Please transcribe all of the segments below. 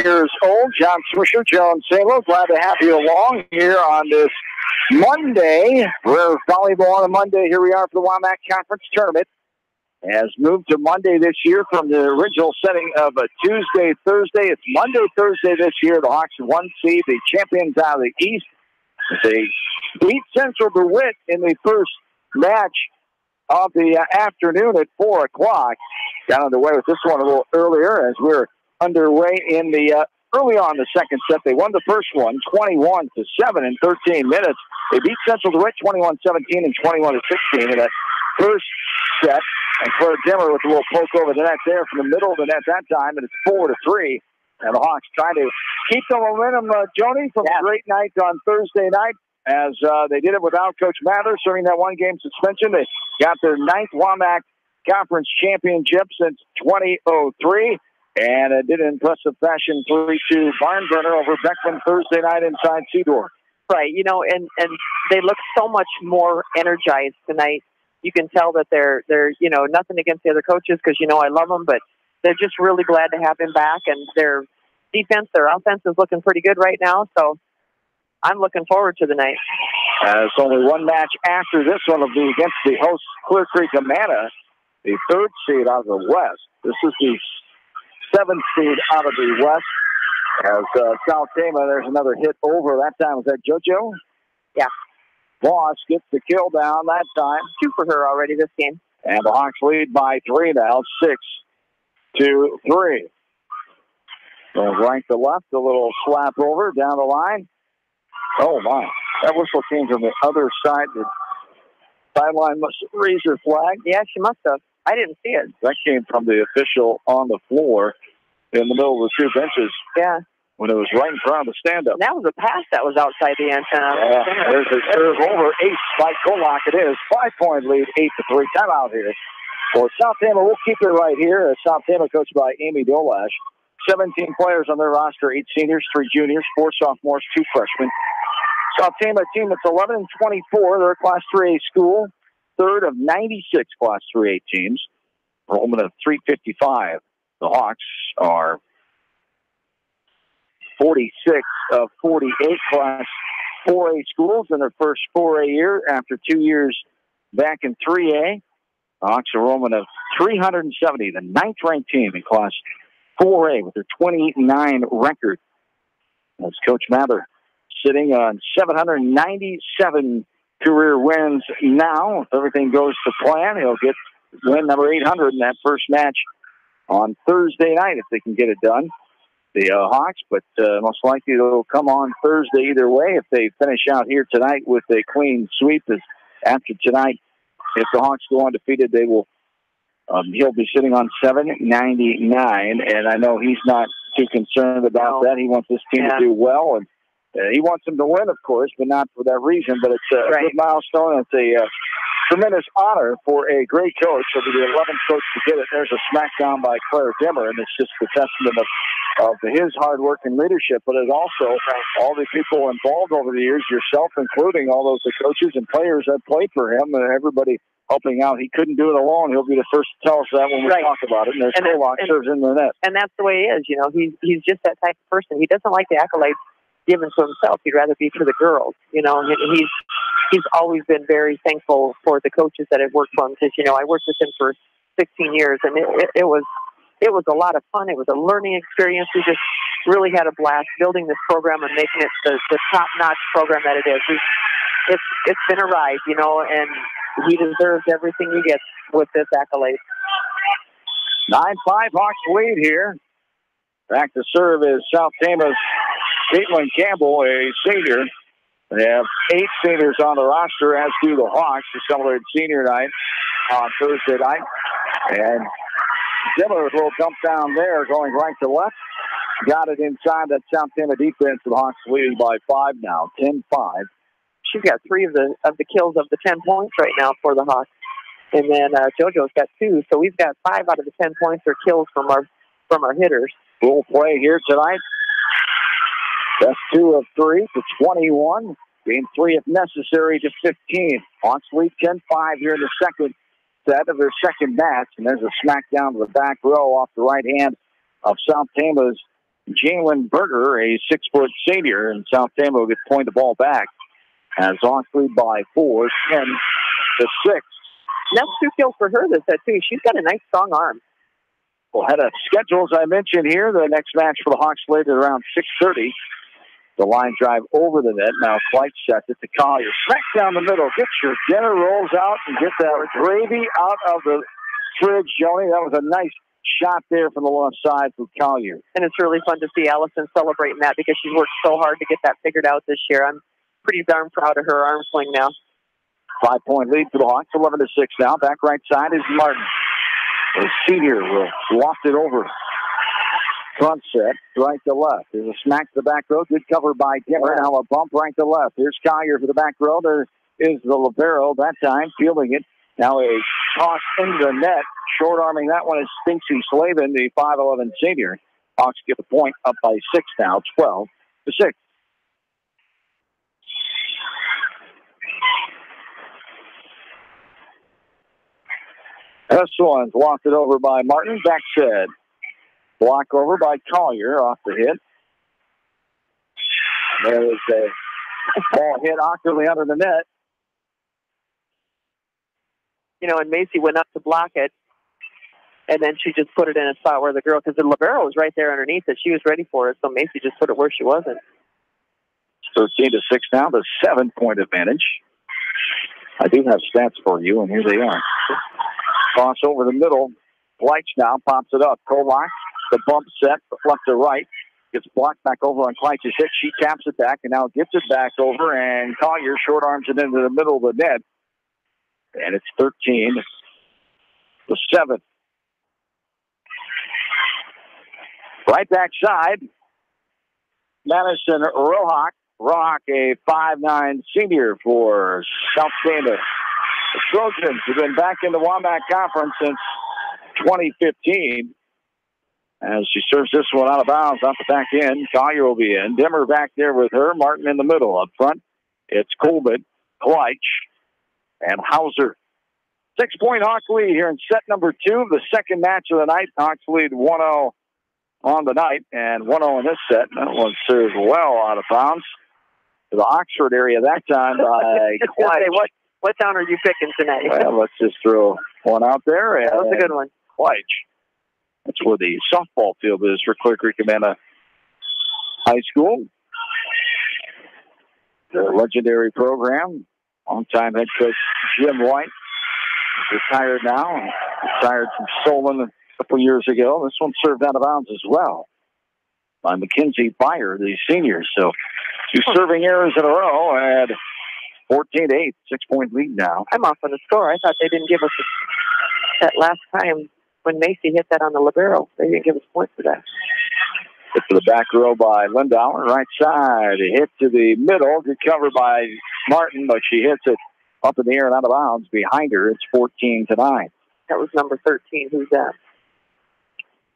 Years old. John Swisher, Joan Salo, glad to have you along here on this Monday. We're volleyball on a Monday. Here we are for the WAMAC Conference Tournament. Has moved to Monday this year from the original setting of a Tuesday, Thursday. It's Monday, Thursday this year. The Hawks 1 seed, the champions out of the East. They beat Central DeWitt in the first match of the afternoon at 4 o'clock. Got underway with this one a little earlier as we're underway in the early on the second set. They won the first one 21-7 in 13 minutes. They beat Central DeWitt 21-17 and 21-16 in that first set. And Claire Dimmer with a little poke over the net there from the middle of the net that time, and it's 4-3. And the Hawks trying to keep the momentum, Joni, from a great night on Thursday night, as they did it without Coach Mather serving that one-game suspension. They got their 9th WAMAC Conference Championship since 2003. And it did in impressive fashion, 3-2 barn burner over Beckman Thursday night inside Cedar. Right, you know, and they look so much more energized tonight. You can tell that they're you know, nothing against the other coaches because, you know, I love them, but they're just really glad to have him back. And their defense, their offense is looking pretty good right now. So I'm looking forward to the night. It's only one match after this one will be against the host Clear Creek Amana, the 3rd seed out of the West. This is the 7th seed out of the West. As South Tama, there's another hit over. That time was that JoJo? Yeah. Voss gets the kill down that time. 2 for her already this game. And the Hawks lead by 3 now, 6-3. Going right to left, a little slap over down the line. Oh, my. That whistle came from the other side. The sideline must have raised her flag. Yeah, she must have. I didn't see it. That came from the official on the floor in the middle of the 2 benches. Yeah. When it was right in front of the stand-up. That was a pass that was outside the antenna. Yeah, there's a serve over. Ace by Kolak. It is 5-point lead, 8-3. Timeout here. For South Tama, we'll keep it right here. South Tama coached by Amy Dolash. 17 players on their roster, 8 seniors, 3 juniors, 4 sophomores, 2 freshmen. South Tama team that's 11-24. They're a Class 3A school. 3rd of 96 Class 3A teams. Enrollment of 355. The Hawks are 46 of 48 Class 4A schools in their first 4A year after 2 years back in 3A. The Hawks enrollment of 370, the 9th-ranked team in Class 4A with their 29 record. That's Coach Mather sitting on 797 career wins now. If everything goes to plan, he'll get win number 800 in that first match on Thursday night if they can get it done. The Hawks, but most likely they'll come on Thursday either way if they finish out here tonight with a clean sweep. As after tonight, if the Hawks go undefeated, they will. He'll be sitting on 799, and I know he's not too concerned about that. He wants this team to do well, and he wants them to win, of course, but not for that reason. But it's a good milestone. It's a tremendous honor for a great coach. He'll be the 11th coach to get it. There's a smackdown by Claire Dimmer, and it's just a testament of his hard work and leadership, but it's also all the people involved over the years, yourself including, all those coaches and players that played for him, and everybody helping out. He couldn't do it alone. He'll be the first to tell us that when we talk about it. And there's Kolak serves in the net. And that's the way he is. You know, he's just that type of person. He doesn't like the accolades given to himself. He'd rather be for the girls. You know, and he's always been very thankful for the coaches that have worked for him. Because, you know, I worked with him for 16 years, and it was a lot of fun. It was a learning experience. We just really had a blast building this program and making it the top-notch program that it is. It's been a ride, you know, and he deserves everything he gets with this accolade. 9-5 Hawks lead here. Back to serve is South Tama's Caitlin Campbell, a senior. They have 8 seniors on the roster, as do the Hawks, to celebrate senior night on Thursday night. And Dimmer with a little dump down there, going right to left. Got it inside that South Tama defense. The Hawks leading by 5 now, 10-5. She's got 3 of the kills of the 10 points right now for the Hawks. And then JoJo's got 2. So we've got 5 out of the 10 points or kills from our hitters. Full play here tonight. That's 2 of 3 to 21. Game 3 if necessary to 15. Hawks lead 10-5 here in the second set of their second match. And there's a smack down to the back row off the right hand of South Tama's Jalen Berger, a 6-foot senior, and South Tama will get point the ball back as Hawks lead by 4, 10-6. That's 2 kills for her this set, too. She's got a nice, strong arm. Well, had a schedule, as I mentioned here. The next match for the Hawks slated around 6:30. The line drive over the net. Now White sets it to Collier. Smack down the middle. Get your dinner rolls out and get that gravy out of the fridge, Joni. That was a nice shot there from the left side for Collier. And it's really fun to see Allison celebrating that because she's worked so hard to get that figured out this year. I'm pretty darn proud of her arm swing now. 5-point lead for the Hawks, 11-6 now. Back right side is Martin. The senior will loft it over. Front set, right to left. There's a smack to the back row. Good cover by Dimmer. Now a bump right to left. Here's Collier for the back row. There is the libero that time, fielding it. Now a toss into the net. Short-arming that one is Stinksy Slavin, the 5'11 senior. Hawks get the point up by 6 now, 12-6. This one's lofted over by Martin. Back set. Block over by Collier off the hit. There is a ball hit awkwardly under the net. You know, and Macy went up to block it, and then she just put it in a spot where the girl, because the libero was right there underneath it. She was ready for it, so Macy just put it where she wasn't. 13-6 now, the 7-point advantage. I do have stats for you, and here they are. Cross over the middle. Bleich now pops it up. Kolak, the bump set, left to right. Gets blocked back over on Kleich's hit. She taps it back and now gets it back over, and Collier short arms it into the middle of the net. And it's 13-7. Right back side, Madison Rohak. Rohak, a 5'9 senior for South Tama. The Trojans have been back in the WAMAC conference since 2015. As she serves this one out of bounds, off the back end. Collier will be in. Dimmer back there with her. Martin in the middle. Up front, it's Coleman, Kleich, and Hauser. 6-point Hawks lead here in set number 2, the second match of the night. Hawks lead 1-0 on the night and 1-0 in this set. That one served well out of bounds to the Oxford area that time by Kleich. What town are you picking tonight? Well, let's just throw one out there. That was a good one. Kleich. That's where the softball field is for Clear Creek Amana High School. The legendary program. Longtime head coach Jim White is retired now. Retired from Solon a couple years ago. This one served out of bounds as well by Mackenzie Byer, the senior. So 2 serving errors in a row and 14-8, 6-point lead now. I'm off on the score. I thought they didn't give us that last time when Macy hit that on the libero. They didn't give us points for that. Hit to the back row by Lindauer. Right side. A hit to the middle. Good cover by Martin, but she hits it up in the air and out of bounds. Behind her, it's 14-9. That was number 13. Who's that?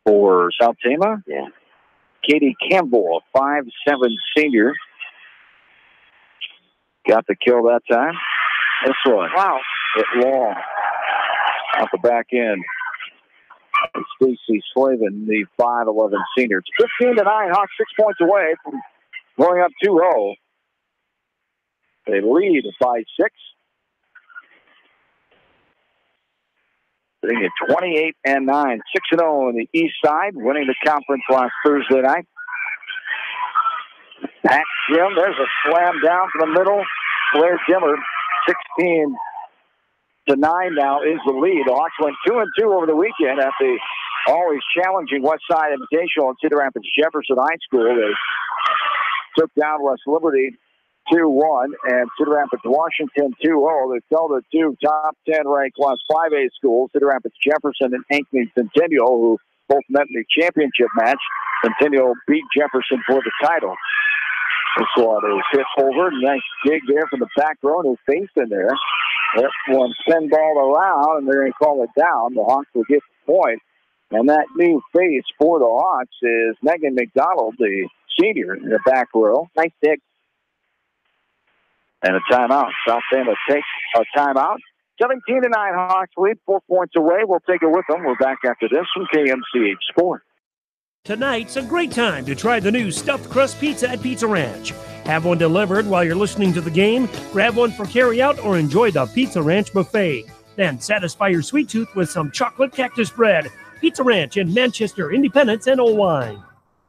For South Tama? Yeah. Katie Campbell, a 5'7 senior. Got the kill that time. This one. Wow. Hit long. Off the back end. Stacey Slavin, the 5'11 senior. It's 15-9. Hawks 6 points away from going up 2-0. They lead by 6. Sitting at 28-9. 6-0 on the east side, winning the conference last Thursday night. Back Jim, there's a slam down to the middle. Blair Dimmer, 16-9 now is the lead. The Hawks went 2-2 over the weekend at the always challenging West Side Invitational at Cedar Rapids Jefferson High School. They took down West Liberty 2-1 and Cedar Rapids Washington 2-0. They fell to 2 top 10 ranked Class 5A schools, Cedar Rapids Jefferson and Ankeny Centennial, who both met in the championship match. Centennial beat Jefferson for the title. This one is hit over. Nice dig there from the back row, and his face in there. That one pinballed around, and they're going to call it down. The Hawks will get the point. And that new face for the Hawks is Megan McDonald, the senior in the back row. Nice dig. And a timeout. South Tama takes a timeout. 17-9 Hawks lead, 4 points away. We'll take it with them. We're back after this from KMCH Sports. Tonight's a great time to try the new stuffed crust pizza at Pizza Ranch. Have one delivered while you're listening to the game, grab one for carryout, or enjoy the Pizza Ranch buffet. Then satisfy your sweet tooth with some chocolate cactus bread. Pizza Ranch in Manchester, Independence, and Owine.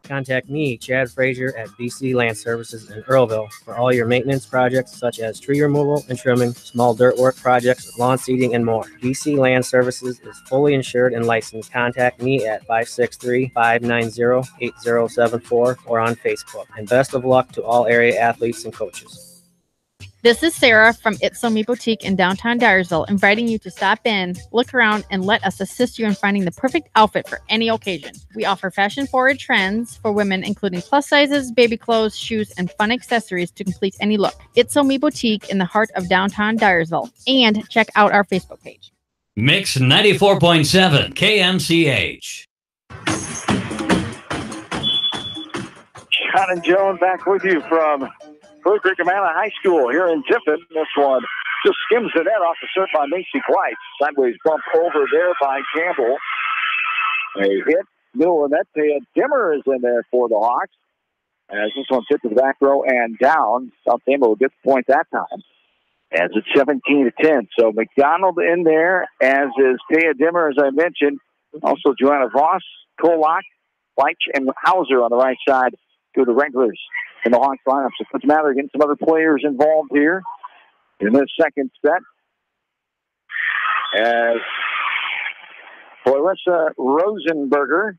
Contact me, Chad Frazier, at BC Land Services in Earlville for all your maintenance projects such as tree removal and trimming, small dirt work projects, lawn seeding, and more. BC Land Services is fully insured and licensed. Contact me at 563-590-8074 or on Facebook. And best of luck to all area athletes and coaches. This is Sarah from It's So Me Boutique in downtown Dyersville, inviting you to stop in, look around, and let us assist you in finding the perfect outfit for any occasion. We offer fashion-forward trends for women, including plus sizes, baby clothes, shoes, and fun accessories to complete any look. It's So Me Boutique in the heart of downtown Dyersville. And check out our Facebook page. Mix 94.7 KMCH. John and Joan back with you from Blue Creek Amana High School here in Tiffin. This one just skims the net off the serve by Macy White. Sideways bump over there by Campbell. A hit, middle of the net. Thea Dimmer is in there for the Hawks. As this one's hit to the back row and down. South Tampa will get the point that time. As it's 17-10. So McDonald in there, as is Thea Dimmer, as I mentioned. Also Joanna Voss, Kolak, Leitch, and Hauser on the right side to the regulars in the Hawks lineup. So Coach Mather getting some other players involved here in this second set. As Clarissa Rosenberger,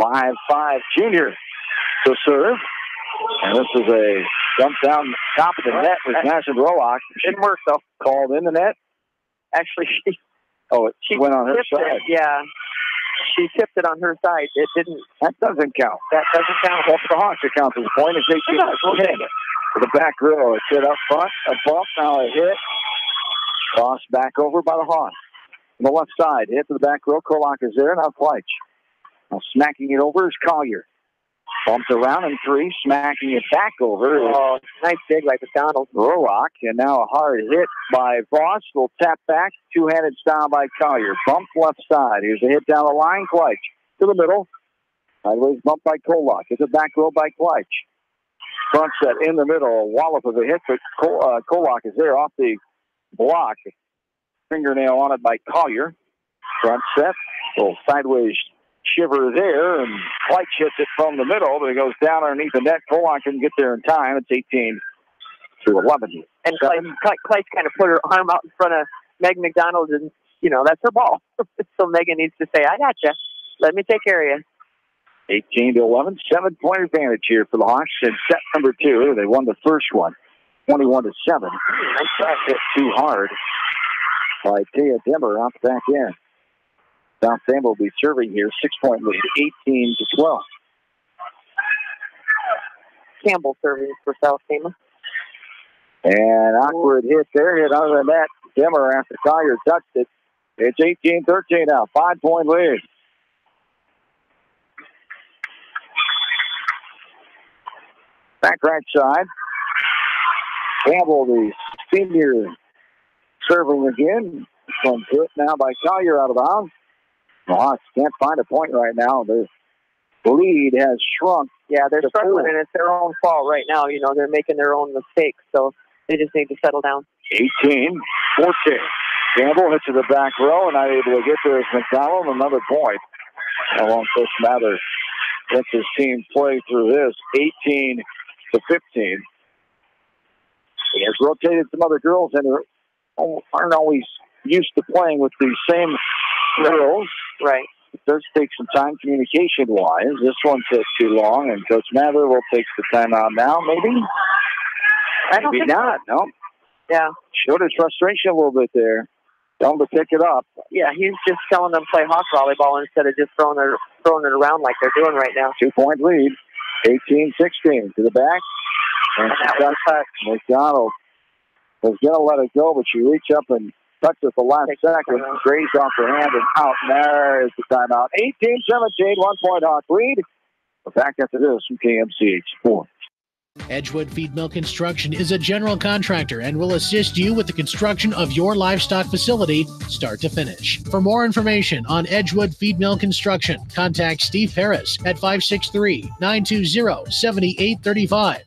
5'5" junior, to serve. And this is a dump down top of the net with Madison Rolock. Didn't work, though. Called in the net. Actually, she went on her side. Yeah. She tipped it on her side. It didn't. That doesn't count. That doesn't count. Well, for the Hawks, it counts as a point. It's 18 to the back row. It's hit up front. A bump. Now a hit. Cross back over by the Hawks. On the left side. Hit to the back row. Kolak is there. Now Fleich. Now smacking it over is Collier. Bumped around in three. Smacking it back over. Oh, nice dig by McDonald. Rolock. And now a hard hit by Voss. Will tap back. Two-handed style by Collier. Bump left side. Here's a hit down the line. Fleich to the middle. Sideways bump by Kolak. It's a back row by Fleich. Front set in the middle. A wallop of a hit, but Kolak is there off the block. Fingernail on it by Collier. Front set. Little sideways shiver there, and Fleich hits it from the middle, but it goes down underneath the net. Kolak can get there in time. It's 18-11. And Fleich kind of put her arm out in front of Meg McDonald, and, that's her ball. So Megan needs to say, I got you. Let me take care of you. 18-11, 7-point advantage here for the Hawks in set number 2. They won the first one, 21-7. Nice shot hit too hard by Thea Dimmer off the back end. South Tampa will be serving here, 6-point lead, 18-12. Campbell serving for South Tampa. And awkward hit there, hit under the net. Dimmer after Collier touched it. It's 18-13 now, 5-point lead. Back right side. Campbell, the senior, serving again. This one's hit now by Collier out of bounds. The Hawks can't find a point right now. The lead has shrunk. Yeah, they're struggling, and it's their own fault right now. They're making their own mistakes, so they just need to settle down. 18-14. Campbell hits to the back row, and not able to get there is McDonald. Another point. How long Coach Mather lets his team play through this. 18-15. He has rotated some other girls, and aren't always used to playing with the same girls. Right. It does take some time communication-wise. This one took too long, and Coach Mather will take the time out now, maybe? Maybe not, no. Yeah. Showed his frustration a little bit there. Tell him to pick it up. Yeah, he's just telling them to play hawk volleyball instead of just throwing it around like they're doing right now. 2-point lead, 18-16 to the back. And McDonald was going to let it go, but she reached up and touched it the last second. Grazed off her hand and out. And there is the timeout. 18-17, 1-point Hawk lead. We're back after this from KMCH Sports. Edgewood Feed Mill Construction is a general contractor and will assist you with the construction of your livestock facility, start to finish. For more information on Edgewood Feed Mill Construction, contact Steve Harris at 563-920-7835.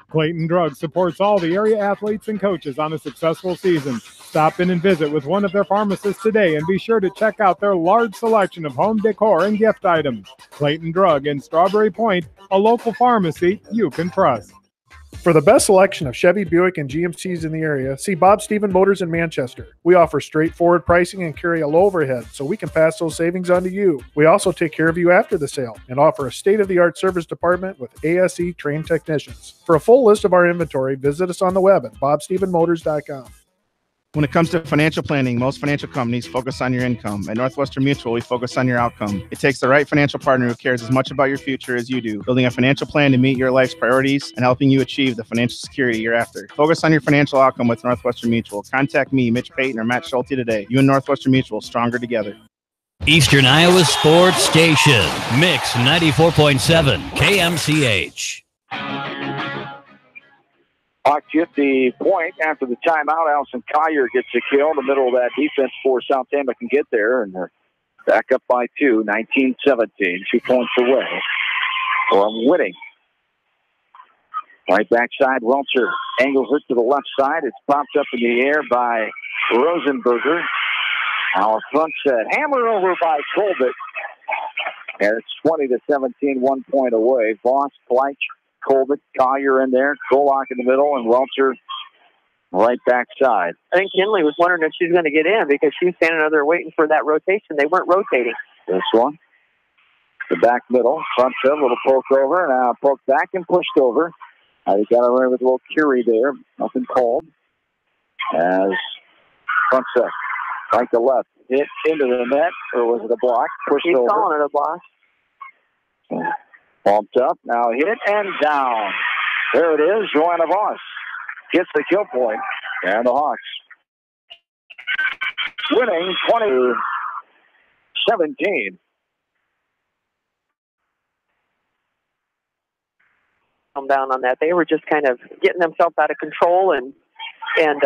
Clayton Drug supports all the area athletes and coaches on a successful season. Stop in and visit with one of their pharmacists today and be sure to check out their large selection of home decor and gift items. Clayton Drug in Strawberry Point, a local pharmacy you can trust. For the best selection of Chevy, Buick, and GMCs in the area, see Bob Stephen Motors in Manchester. We offer straightforward pricing and carry a low overhead, so we can pass those savings on to you. We also take care of you after the sale and offer a state-of-the-art service department with ASE trained technicians. For a full list of our inventory, visit us on the web at bobstephenmotors.com. When it comes to financial planning, most financial companies focus on your income. At Northwestern Mutual, we focus on your outcome. It takes the right financial partner who cares as much about your future as you do, building a financial plan to meet your life's priorities and helping you achieve the financial security you're after. Focus on your financial outcome with Northwestern Mutual. Contact me, Mitch Payton, or Matt Schulte today. You and Northwestern Mutual, stronger together. Eastern Iowa Sports Station, Mix 94.7 KMCH. Hawks get the point after the timeout. Allison Collier gets a kill in the middle of that defense before Southampton can get there, and they're back up by 2, 19-17, 2 points away from winning. Right backside, Welcher angles it to the left side. It's popped up in the air by Rosenberger. Our front set, hammered over by Colbert. And it's 20-17, 1 point away. Voss, Fleich, Colbert, Collier in there, Golak in the middle, and Welcher right backside. I think Kinley was wondering if she's going to get in because she was standing over there waiting for that rotation. They weren't rotating. This one, the back middle, front set, a little poke over, and poke back and pushed over. You got away with a little Curie there, nothing called. As front set, right to left, hit into the net, or was it a block? Pushed over. He's calling it a block. Bumped up, now hit and down. There it is, Joanna Voss gets the kill point, and the Hawks winning 20-17. Come down on that. They were just kind of getting themselves out of control and hitting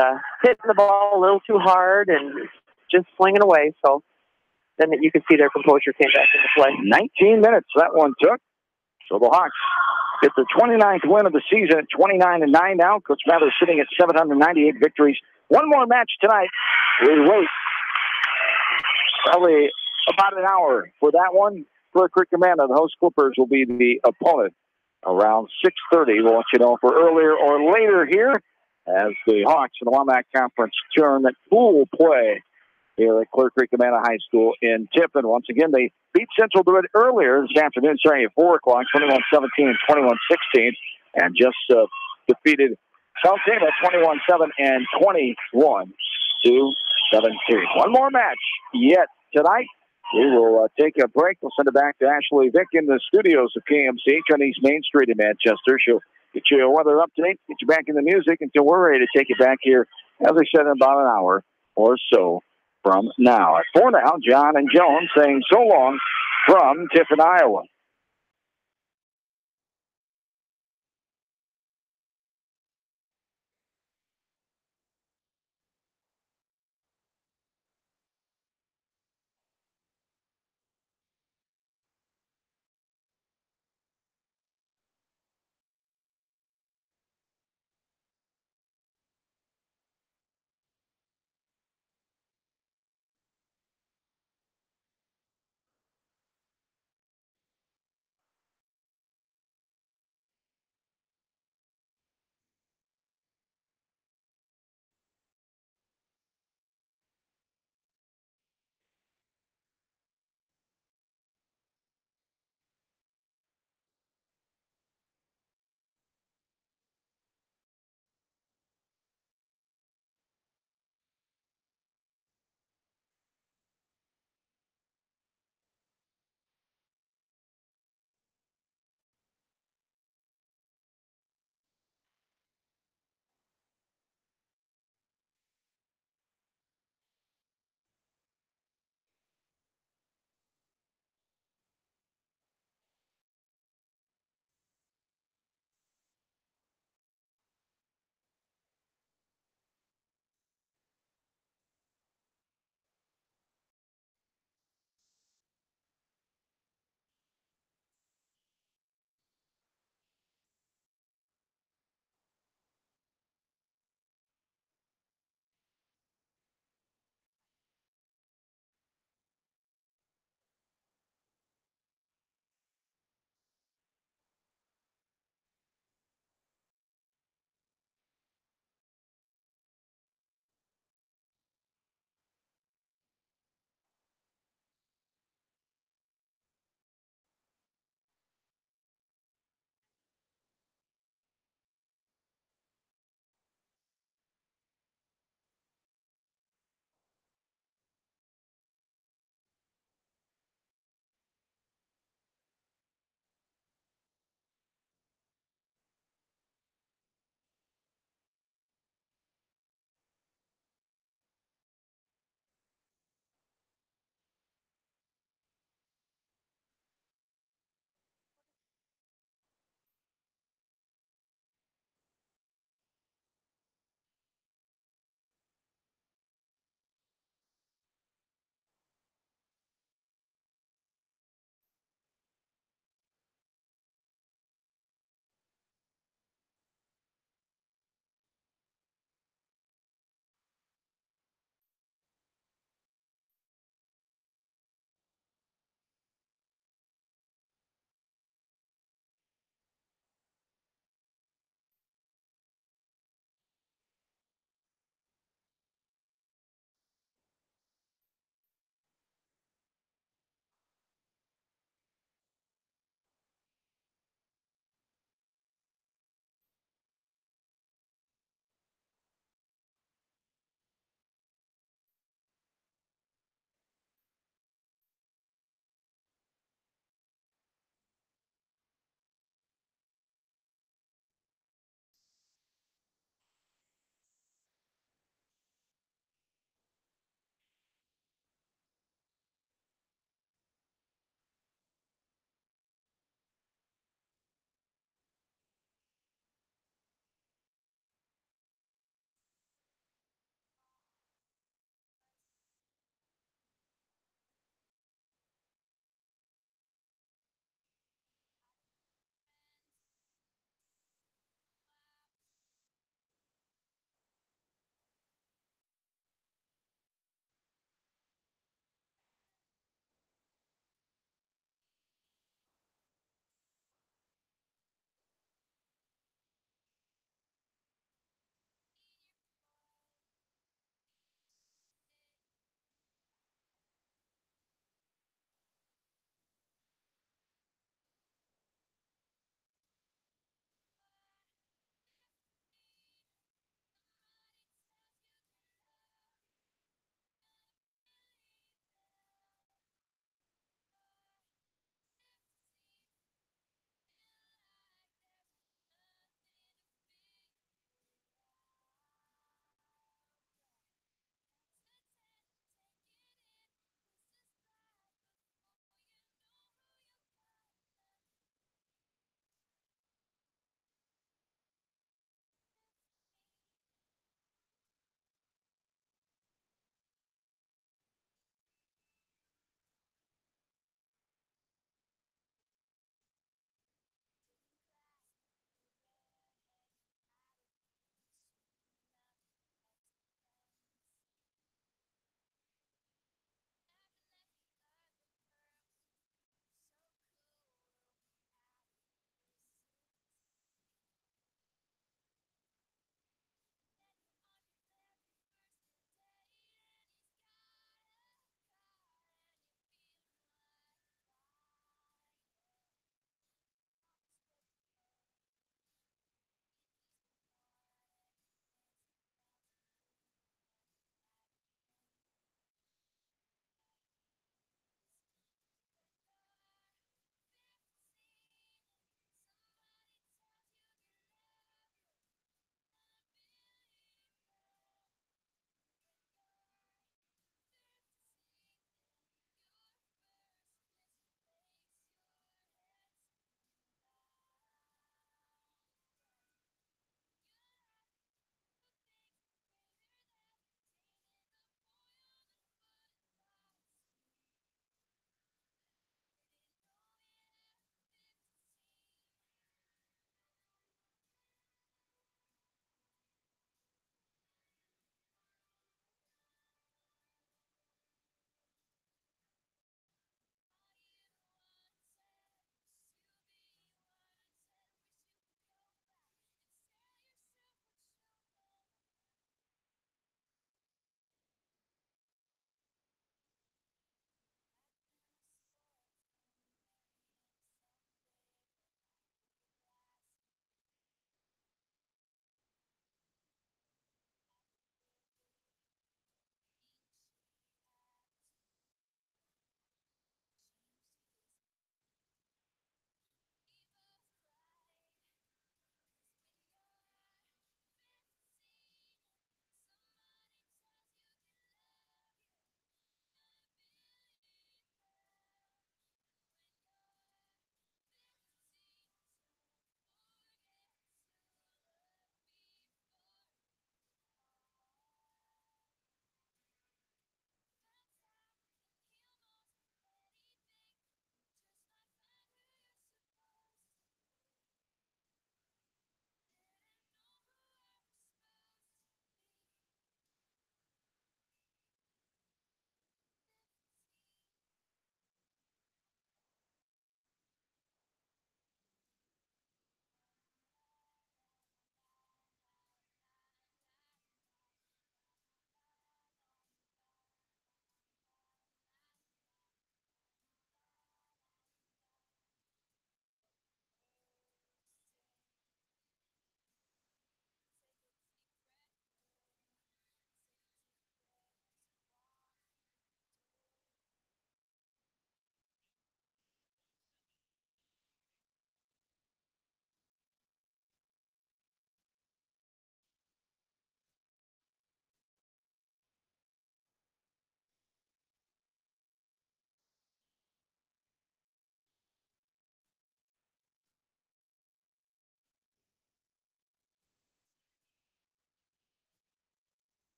the ball a little too hard and just slinging away. So then you could see their composure came back into play. 19 minutes that one took. So the Hawks get the 29th win of the season at 29-9 now. Coach Mather sitting at 798 victories. One more match tonight. We wait probably about an hour for that one. Clear Creek Amanda, the host Clippers, will be the opponent around 6:30. We'll let you know for earlier or later here as the Hawks in the WAMAC Conference tournament pool play here at Clear Creek Amanda High School in Tiffin. Once again, they beat Central DeWitt earlier this afternoon, starting at 4 o'clock, 21-17 and 21-16, and just defeated South Tama 21-7 and 21-17. One more match yet tonight. We will take a break. We'll send it back to Ashley Vick in the studios of KMC, on East Main Street in Manchester. She'll get you a weather update, get you back in the music until we're ready to take it back here, as I said, in about an hour or so from now. For now, John and Joan saying so long from Tiffin, Iowa.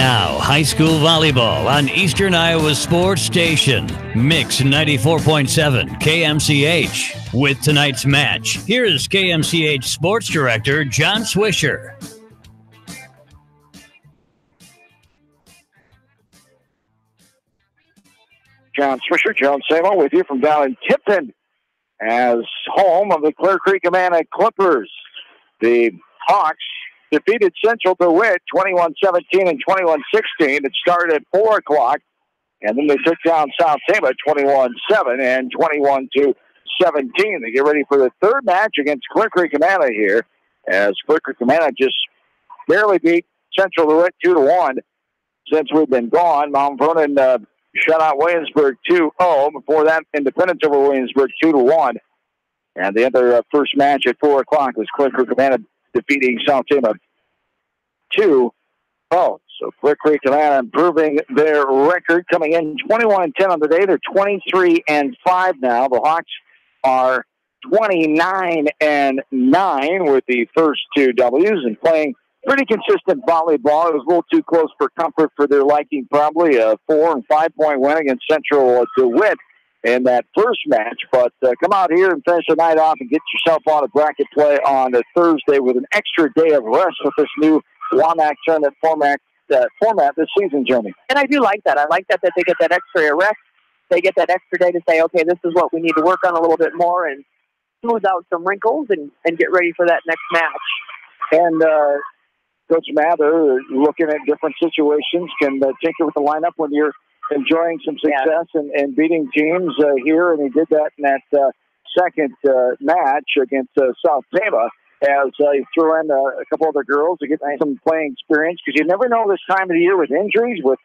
Now, high school volleyball on Eastern Iowa Sports Station. Mix 94.7 KMCH. With tonight's match, here is KMCH Sports Director John Swisher. John Swisher, Jones Samo with you from down in Tipton as home of the Clear Creek Amana Clippers. The Hawks defeated Central DeWitt 21-17 and 21-16. It started at 4 o'clock, and then they took down South Tama 21-7 and 21-17. They get ready for the third match against Clear Creek Amana here, as Clear Creek Amana just barely beat Central DeWitt 2-1 since we've been gone. Mount Vernon shut out Williamsburg 2-0. Before that, Independence over Williamsburg 2-1. And the other first match at 4 o'clock was Clear Creek Amana defeating South Tama 2-0. So Clear Creek Amana improving their record, coming in 21-10 on the day. They're 23-5 now. The Hawks are 29-9 with the first two W's and playing pretty consistent volleyball. It was a little too close for comfort for their liking, probably a 4- and 5-point win against Central DeWitt in that first match. But come out here and finish the night off and get yourself on a bracket play on a Thursday with an extra day of rest with this new WAMAC tournament format this season, Jeremy. And I do like that. I like that they get that extra rest. They get that extra day to say, okay, this is what we need to work on a little bit more and smooth out some wrinkles and get ready for that next match. And Coach Mather, looking at different situations, can tinker with the lineup when you're enjoying some success and beating teams here. And he did that in that second match against South Tama, as he threw in a couple other girls to get some playing experience, because you never know this time of the year with injuries, with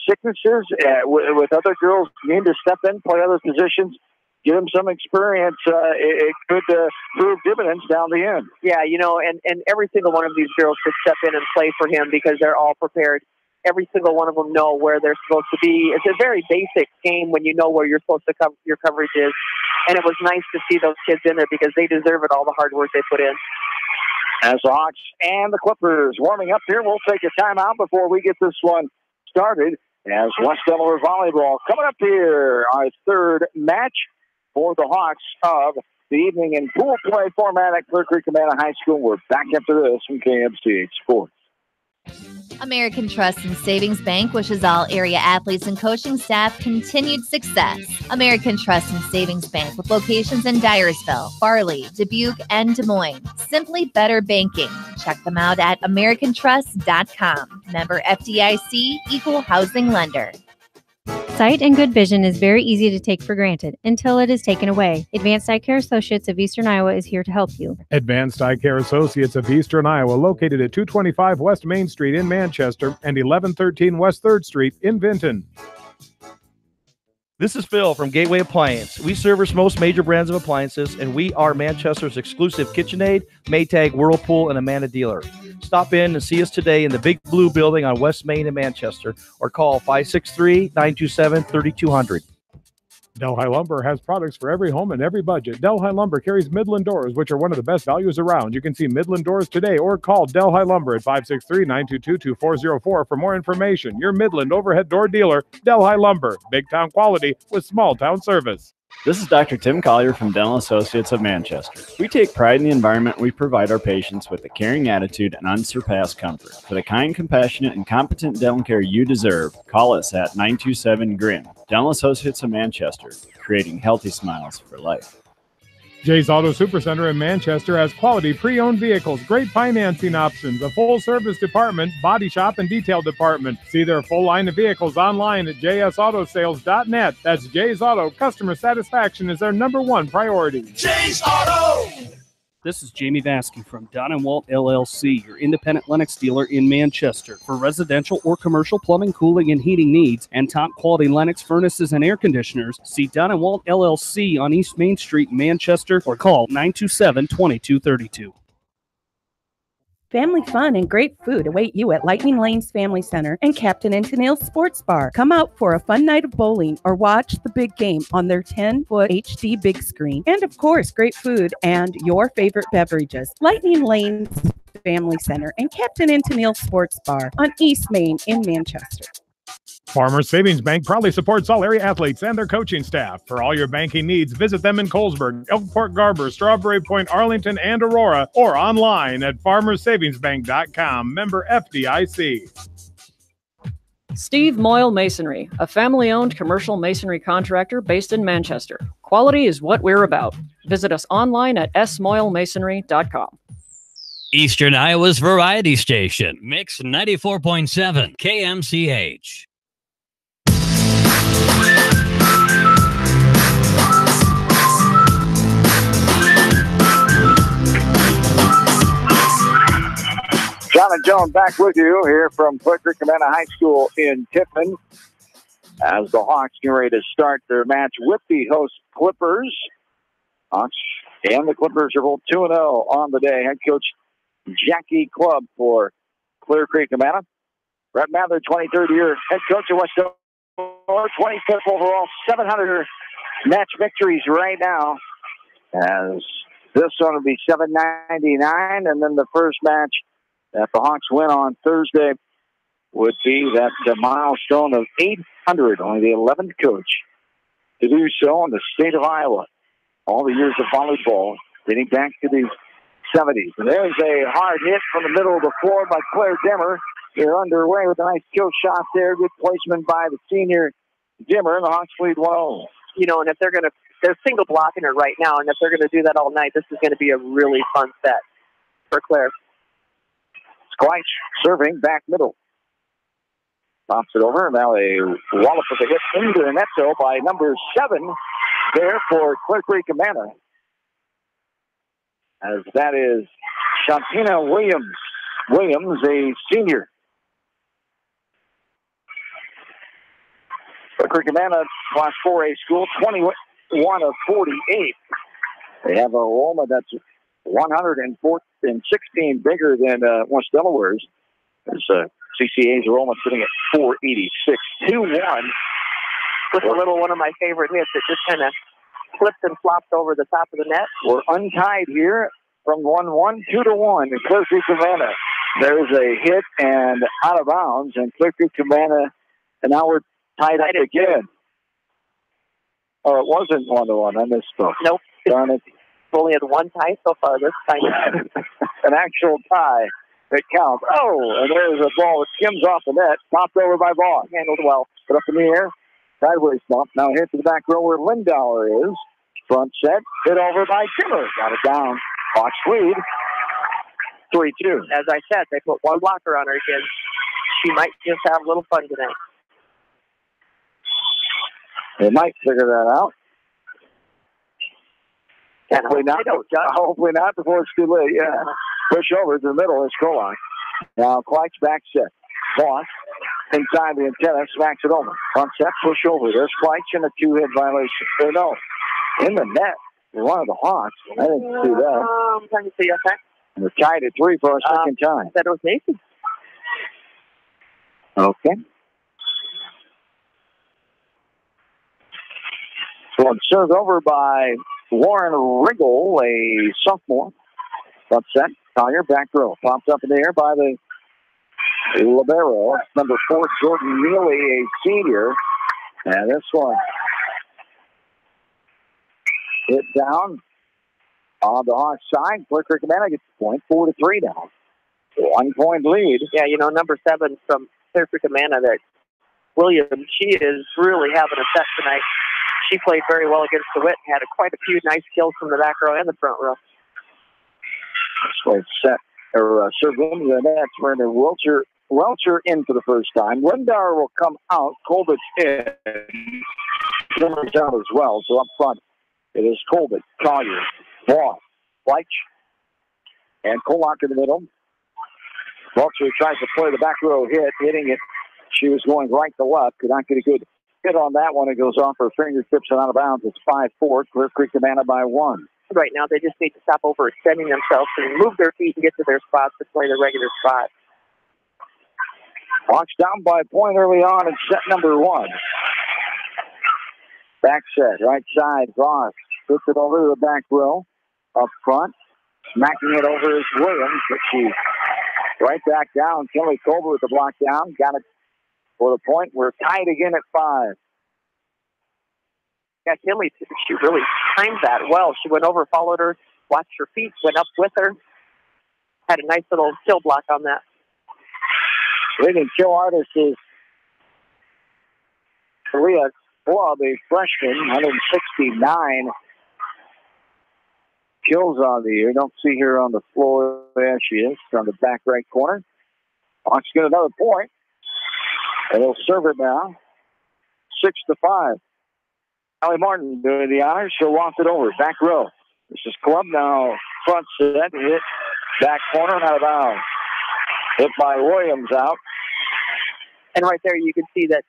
sicknesses, with other girls needing to step in, play other positions. Give him some experience. It could prove dividends down the end. Yeah, and every single one of these girls could step in and play for him because they're all prepared. Every single one of them know where they're supposed to be. It's a very basic game when you know where you're supposed to your coverage is. And it was nice to see those kids in there because they deserve it, all the hard work they put in. As the Hawks and the Clippers warming up here, we'll take a timeout before we get this one started. As West Delaware volleyball coming up here, our third match for the Hawks of the evening in pool play format at Clear Creek Amana High School. We're back after this from KMCH Sports. American Trust and Savings Bank wishes all area athletes and coaching staff continued success. American Trust and Savings Bank, with locations in Dyersville, Farley, Dubuque, and Des Moines. Simply better banking. Check them out at americantrust.com. Member FDIC, equal housing lender. Sight and good vision is very easy to take for granted until it is taken away. Advanced Eye Care Associates of Eastern Iowa is here to help you. Advanced Eye Care Associates of Eastern Iowa, located at 225 West Main Street in Manchester and 1113 West 3rd Street in Vinton. This is Phil from Gateway Appliance. We service most major brands of appliances, and we are Manchester's exclusive KitchenAid, Maytag, Whirlpool, and Amana dealer. Stop in and see us today in the Big Blue Building on West Main in Manchester, or call 563-927-3200. Delhi Lumber has products for every home and every budget. Delhi Lumber carries Midland doors, which are one of the best values around. You can see Midland doors today or call Delhi Lumber at 563-922-2404 for more information. Your Midland overhead door dealer, Delhi Lumber. Big town quality with small town service. This is Dr. Tim Collier from Dental Associates of Manchester. We take pride in the environment we provide our patients with a caring attitude and unsurpassed comfort. For the kind, compassionate, and competent dental care you deserve, call us at 927-GRIN. Dental Associates of Manchester, creating healthy smiles for life. Jay's Auto Supercenter in Manchester has quality pre-owned vehicles, great financing options, a full-service department, body shop, and detail department. See their full line of vehicles online at jsautosales.net. That's Jay's Auto. Customer satisfaction is their #1 priority. Jay's Auto! This is Jamie Vasky from Don & Walt LLC, your independent Lennox dealer in Manchester. For residential or commercial plumbing, cooling, and heating needs, and top-quality Lennox furnaces and air conditioners, see Don & Walt LLC on East Main Street, Manchester, or call 927-2232. Family fun and great food await you at Lightning Lanes Family Center and Captain and Tennille's Sports Bar. Come out for a fun night of bowling or watch the big game on their 10-foot HD big screen. And of course, great food and your favorite beverages. Lightning Lanes Family Center and Captain and Tennille Sports Bar on East Main in Manchester. Farmers Savings Bank proudly supports all area athletes and their coaching staff. For all your banking needs, visit them in Colesburg, Elkport, Garber, Strawberry Point, Arlington, and Aurora, or online at farmersavingsbank.com. Member FDIC. Steve Moyle Masonry, a family-owned commercial masonry contractor based in Manchester. Quality is what we're about. Visit us online at smoylemasonry.com. Eastern Iowa's variety station, Mix 94.7 KMCH. John and Joan back with you here from Clear Creek Amana High School in Tiffin as the Hawks get ready to start their match with the host Clippers. Hawks and the Clippers are both 2-0 on the day. Head coach Jackie Clubb for Clear Creek Amana. Brett Mather, 23rd year head coach at West Delaware, 25th overall, 700 match victories right now. As this one will be 799, and then the first match that the Hawks win on Thursday would be that milestone of 800, only the 11th coach to do so in the state of Iowa. All the years of volleyball dating back to the 70s. And there's a hard hit from the middle of the floor by Claire Dimmer. They're underway with a nice kill shot there. Good placement by the senior Dimmer, and the Hawks lead 1-0. You know, and if they're single blocking her right now, and if they're going to do that all night, this is going to be a really fun set for Claire. Skleich serving back middle. Pops it over. Now a wallop of the hit into the net, though, by number 7 there for Clear Creek Amana. As that is Shantina Williams. Williams, a senior. Clear Creek Amana, Class 4A school, 21 of 48. They have a enrollment that's 116 bigger than West Delaware's. There's CCA's enrollment sitting at 486. 2-1. With a little one of my favorite hits. It just kind of flipped and flopped over the top of the net. We're untied here from 1-1, 2-1 in Clear Creek Amana. There's a hit and out of bounds, and Clear Creek Amana, and now we're tied up again. Oh, it wasn't 1-1. I misspoke. Nope. Darn it. Only had one tie so far this time. An actual tie that counts. Oh, and there's a ball that skims off the net, popped over by Vaughn. Handled well. Put up in the air. Sideways bump. Now hit to the back row where Lindauer is. Front set. Hit over by Timmer. Got it down. Hawks lead. 3-2. As I said, they put one blocker on her again. She might just have a little fun tonight. They might figure that out. Hopefully not before it's too late. Yeah. Push over to the middle is Kolak. Now Kleich back set. Vaughn inside the antenna, smacks it over. Front set, push over. There's Kleich in a 2-hit violation. Or no, in the net. One of the Hawks. I didn't see that. I'm trying to see that. And they're tied at 3 for a second time. That was Nathan. Okay. So it's served over by Warren Riggle, a sophomore. Front set, Collier, back row. Popped up in the air by the libero. Number 4, Jordan Neely, a senior. And this one hit down on the Hawks side. Clear Creek Amana gets the point, 4-3 now. 1 point lead. Yeah, you know, number 7 from Clear Creek Amana there. Williams, she is really having a set tonight. She played very well against DeWitt and had quite a few nice kills from the back row and the front row. This set or served into the net. Werner Welcher in for the first time. Lindauer will come out. Kolbich in. Zimmer's out as well. So up front, it is Kolbich, Collier, Vaughn, Leich, and Kolak in the middle. Welcher tries to play the back row hit, hitting it. She was going right to left. Could not get a good hit on that one. It goes off her fingertips and out of bounds. It's 5-4. Clear Creek Amana by 1. Right now, they just need to stop overextending themselves and move their feet and get to their spots to play the regular spot. Hawks down by a point early on in set number 1. Back set, right side, Ross puts it over to the back row. Up front, Smacking it over is Williams, but she right back down. Kelly Colbert with the block down. Got it for the point. We're tied again at 5. Yeah, Kelly, she really timed that well. She went over, followed her, watched her feet, went up with her. Had a nice little kill block on that. Leading kill artist is Korea Club, a freshman, 169 kills on the year. Don't see her on the floor. There she is, on the back right corner. Hawks get another point, and they'll serve it now. 6-5. Allie Martin doing the honors. She'll loft it over. Back row. This is Club now. Front set. Hit. Back corner and out of bounds. Hit by Williams out. And right there you can see that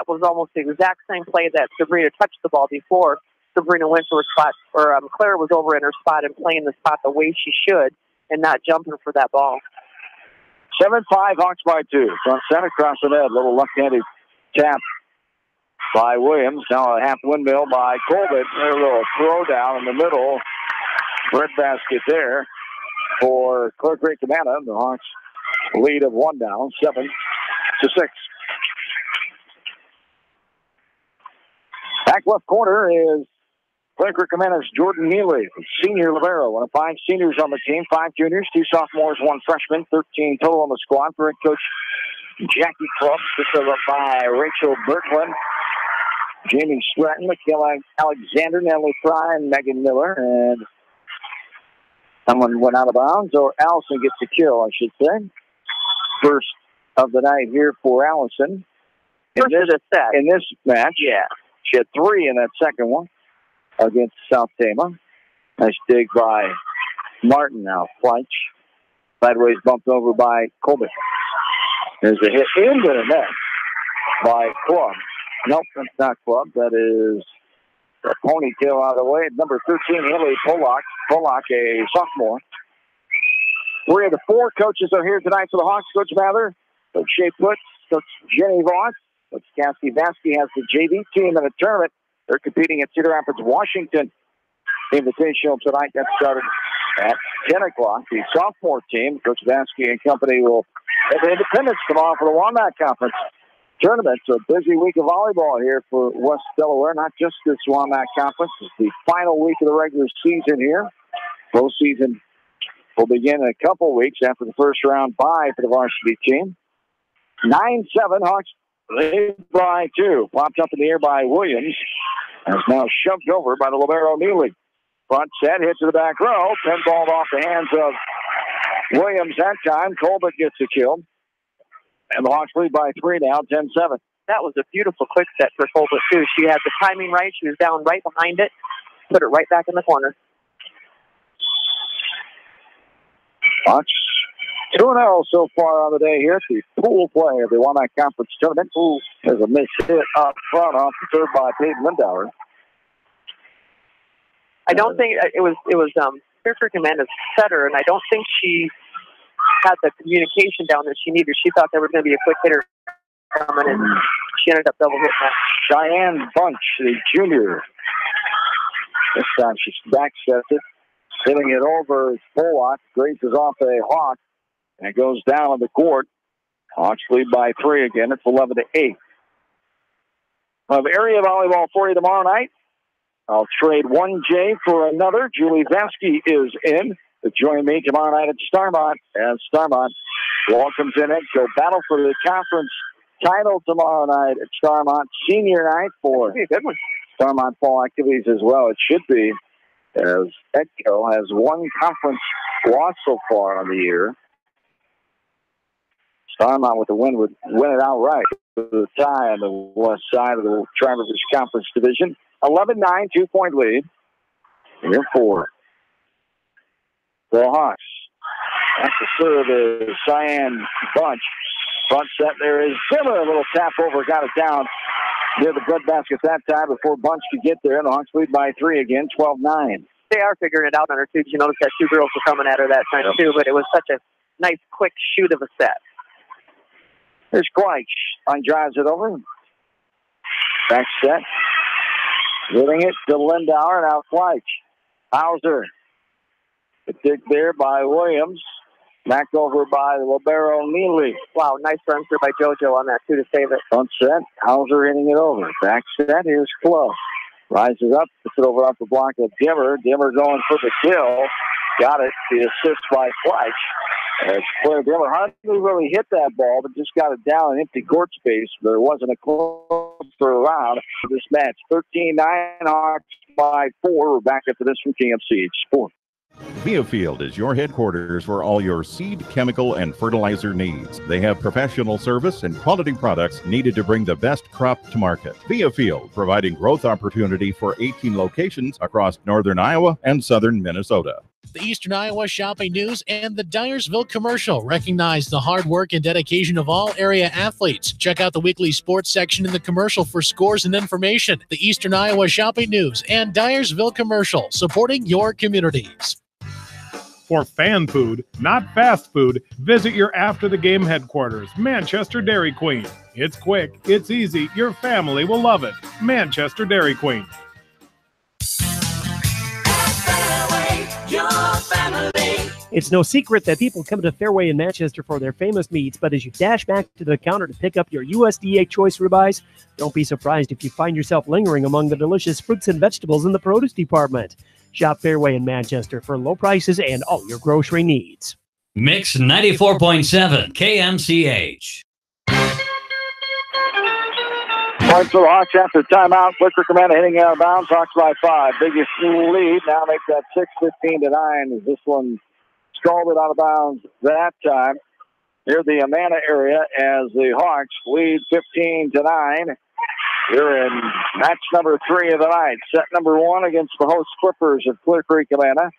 was almost the exact same play that Sabrina touched the ball before. Sabrina went to her spot, or Claire was over in her spot and playing the spot the way she should and not jumping for that ball. 7-5, Hawks by 2. Front center across the net. Little left-handed tap by Williams. Now a half windmill by Colbert. A little throw down in the middle. Bread basket there for Claire Great Commander. The Hawks lead of 1 down, 7-6. Back left corner is Claire Great Commander's Jordan Neely, senior libero. One of 5 seniors on the team, 5 juniors, 2 sophomores, 1 freshman, 13 total on the squad for head coach Jackie Club. This is up by Rachel Berkland, Jamie Stratton, Michaela Alexander, Natalie Fry, and Megan Miller. And someone went out of bounds, or Allison gets a kill, I should say. First of the night here for Allison. In this match, yeah. She had 3 in that second one against South Tama. Nice dig by Martin now. Fleich. Sideways bumped over by Colbert. There's a hit into the net by Club. Nope, that's not Club. That is a ponytail out of the way. Number 13, Haley Polak. Polak, a sophomore. 3 of the 4 coaches are here tonight for the Hawks. Coach Mather, Coach Shea Putz, Coach Jenny Voss, Coach Cassie Vasky has the JV team in the tournament. They're competing at Cedar Rapids, Washington. Invitational tonight that started at 10 o'clock. The sophomore team, Coach Vasky and company, will have Independence tomorrow for the WAMAC Conference tournament. So a busy week of volleyball here for West Delaware. Not just this WAMAC Conference. It's the final week of the regular season here. Postseason will begin in a couple weeks after the first round bye for the varsity team. 9-7, Hawks lead by 2. Popped up in the air by Williams. And is now shoved over by the libero Neely. Front set, hit to the back row. Pinballed off the hands of Williams that time. Colbert gets a kill. And the Hawks lead by 3 now, 10-7. That was a beautiful quick set for Colbert, too. She had the timing right. She was down right behind it. Put it right back in the corner. Hawks 2-0 so far on the day here. The pool play of the WAMAC Conference Tournament. There's a missed hit up front off the third by Peyton Lindauer. I don't think it was Fairfield Amanda's setter, and I don't think she had the communication down that she needed. She thought there was going to be a quick hitter coming, and she ended up double hitting that. Cheyenne Bunch, the junior. This time she back sets it. Hitting it over Pollock. Grazes off a Hawk. And it goes down on the court. Hawks lead by 3 again. It's 11-8. We'll have area volleyball for you tomorrow night. I'll trade one J for another. Julie Vasky is in to join me tomorrow night at Starmont. As Starmont welcomes in Edco. Battle for the conference title tomorrow night at Starmont. Senior night for a good one. Starmont fall activities as well. It should be, as Edco has 1 conference loss so far on the year. Starmont with the win would win it outright. The tie on the west side of the Tri-Rivers Conference Division. 11-9, 2-point lead. Here 4. The Hawks. That's the serve is Cheyenne Bunch. Front set there is Zimmer. A little tap over, got it down near the breadbasket that time before Bunch could get there. And the Hawks lead by 3 again, 12-9. They are figuring it out on her, too. You notice that 2 girls were coming at her that time, too. But it was such a nice, quick shoot of a set. Here's Kleich. Drives it over. Back set. Giving it to Lindauer. Now Kleich. Hauser. The dig there by Williams. Back over by Libero Neely. Wow, nice run through by JoJo on that, too, to save it. Front set, Hauser hitting it over. Back set, here's Clough. Rises up, puts it over off the block of Dimmer. Dimmer going for the kill. Got it. The assist by Fleich. As Claire Dimmer hardly really hit that ball, but just got it down in empty court space. There wasn't a closer round for this match. 13-9, Hawks by 4. We're back after this from KMCH Sports. Viafield is your headquarters for all your seed, chemical, and fertilizer needs. They have professional service and quality products needed to bring the best crop to market. Viafield, providing growth opportunity for 18 locations across northern Iowa and southern Minnesota. The Eastern Iowa Shopping News and the Dyersville Commercial recognize the hard work and dedication of all area athletes. Check out the weekly sports section in the commercial for scores and information. The Eastern Iowa Shopping News and Dyersville Commercial, supporting your communities. For fan food, not fast food, visit your after-the-game headquarters, Manchester Dairy Queen. It's quick, it's easy, your family will love it. Manchester Dairy Queen. It's no secret that people come to Fairway in Manchester for their famous meats, but as you dash back to the counter to pick up your USDA choice ribeyes, don't be surprised if you find yourself lingering among the delicious fruits and vegetables in the produce department. Shop Fairway in Manchester for low prices and all your grocery needs. Mix 94.7 KMCH. Points for the Hawks after timeout. Flicker Commander hitting out of bounds. Hawks by 5. Biggest lead. Now make that 6-15-9 as this one scalded out of bounds that time. Near the Amana area as the Hawks lead 15-9. Here in match number 3 of the night. Set number 1 against the host Clippers of Clear Creek, Amana.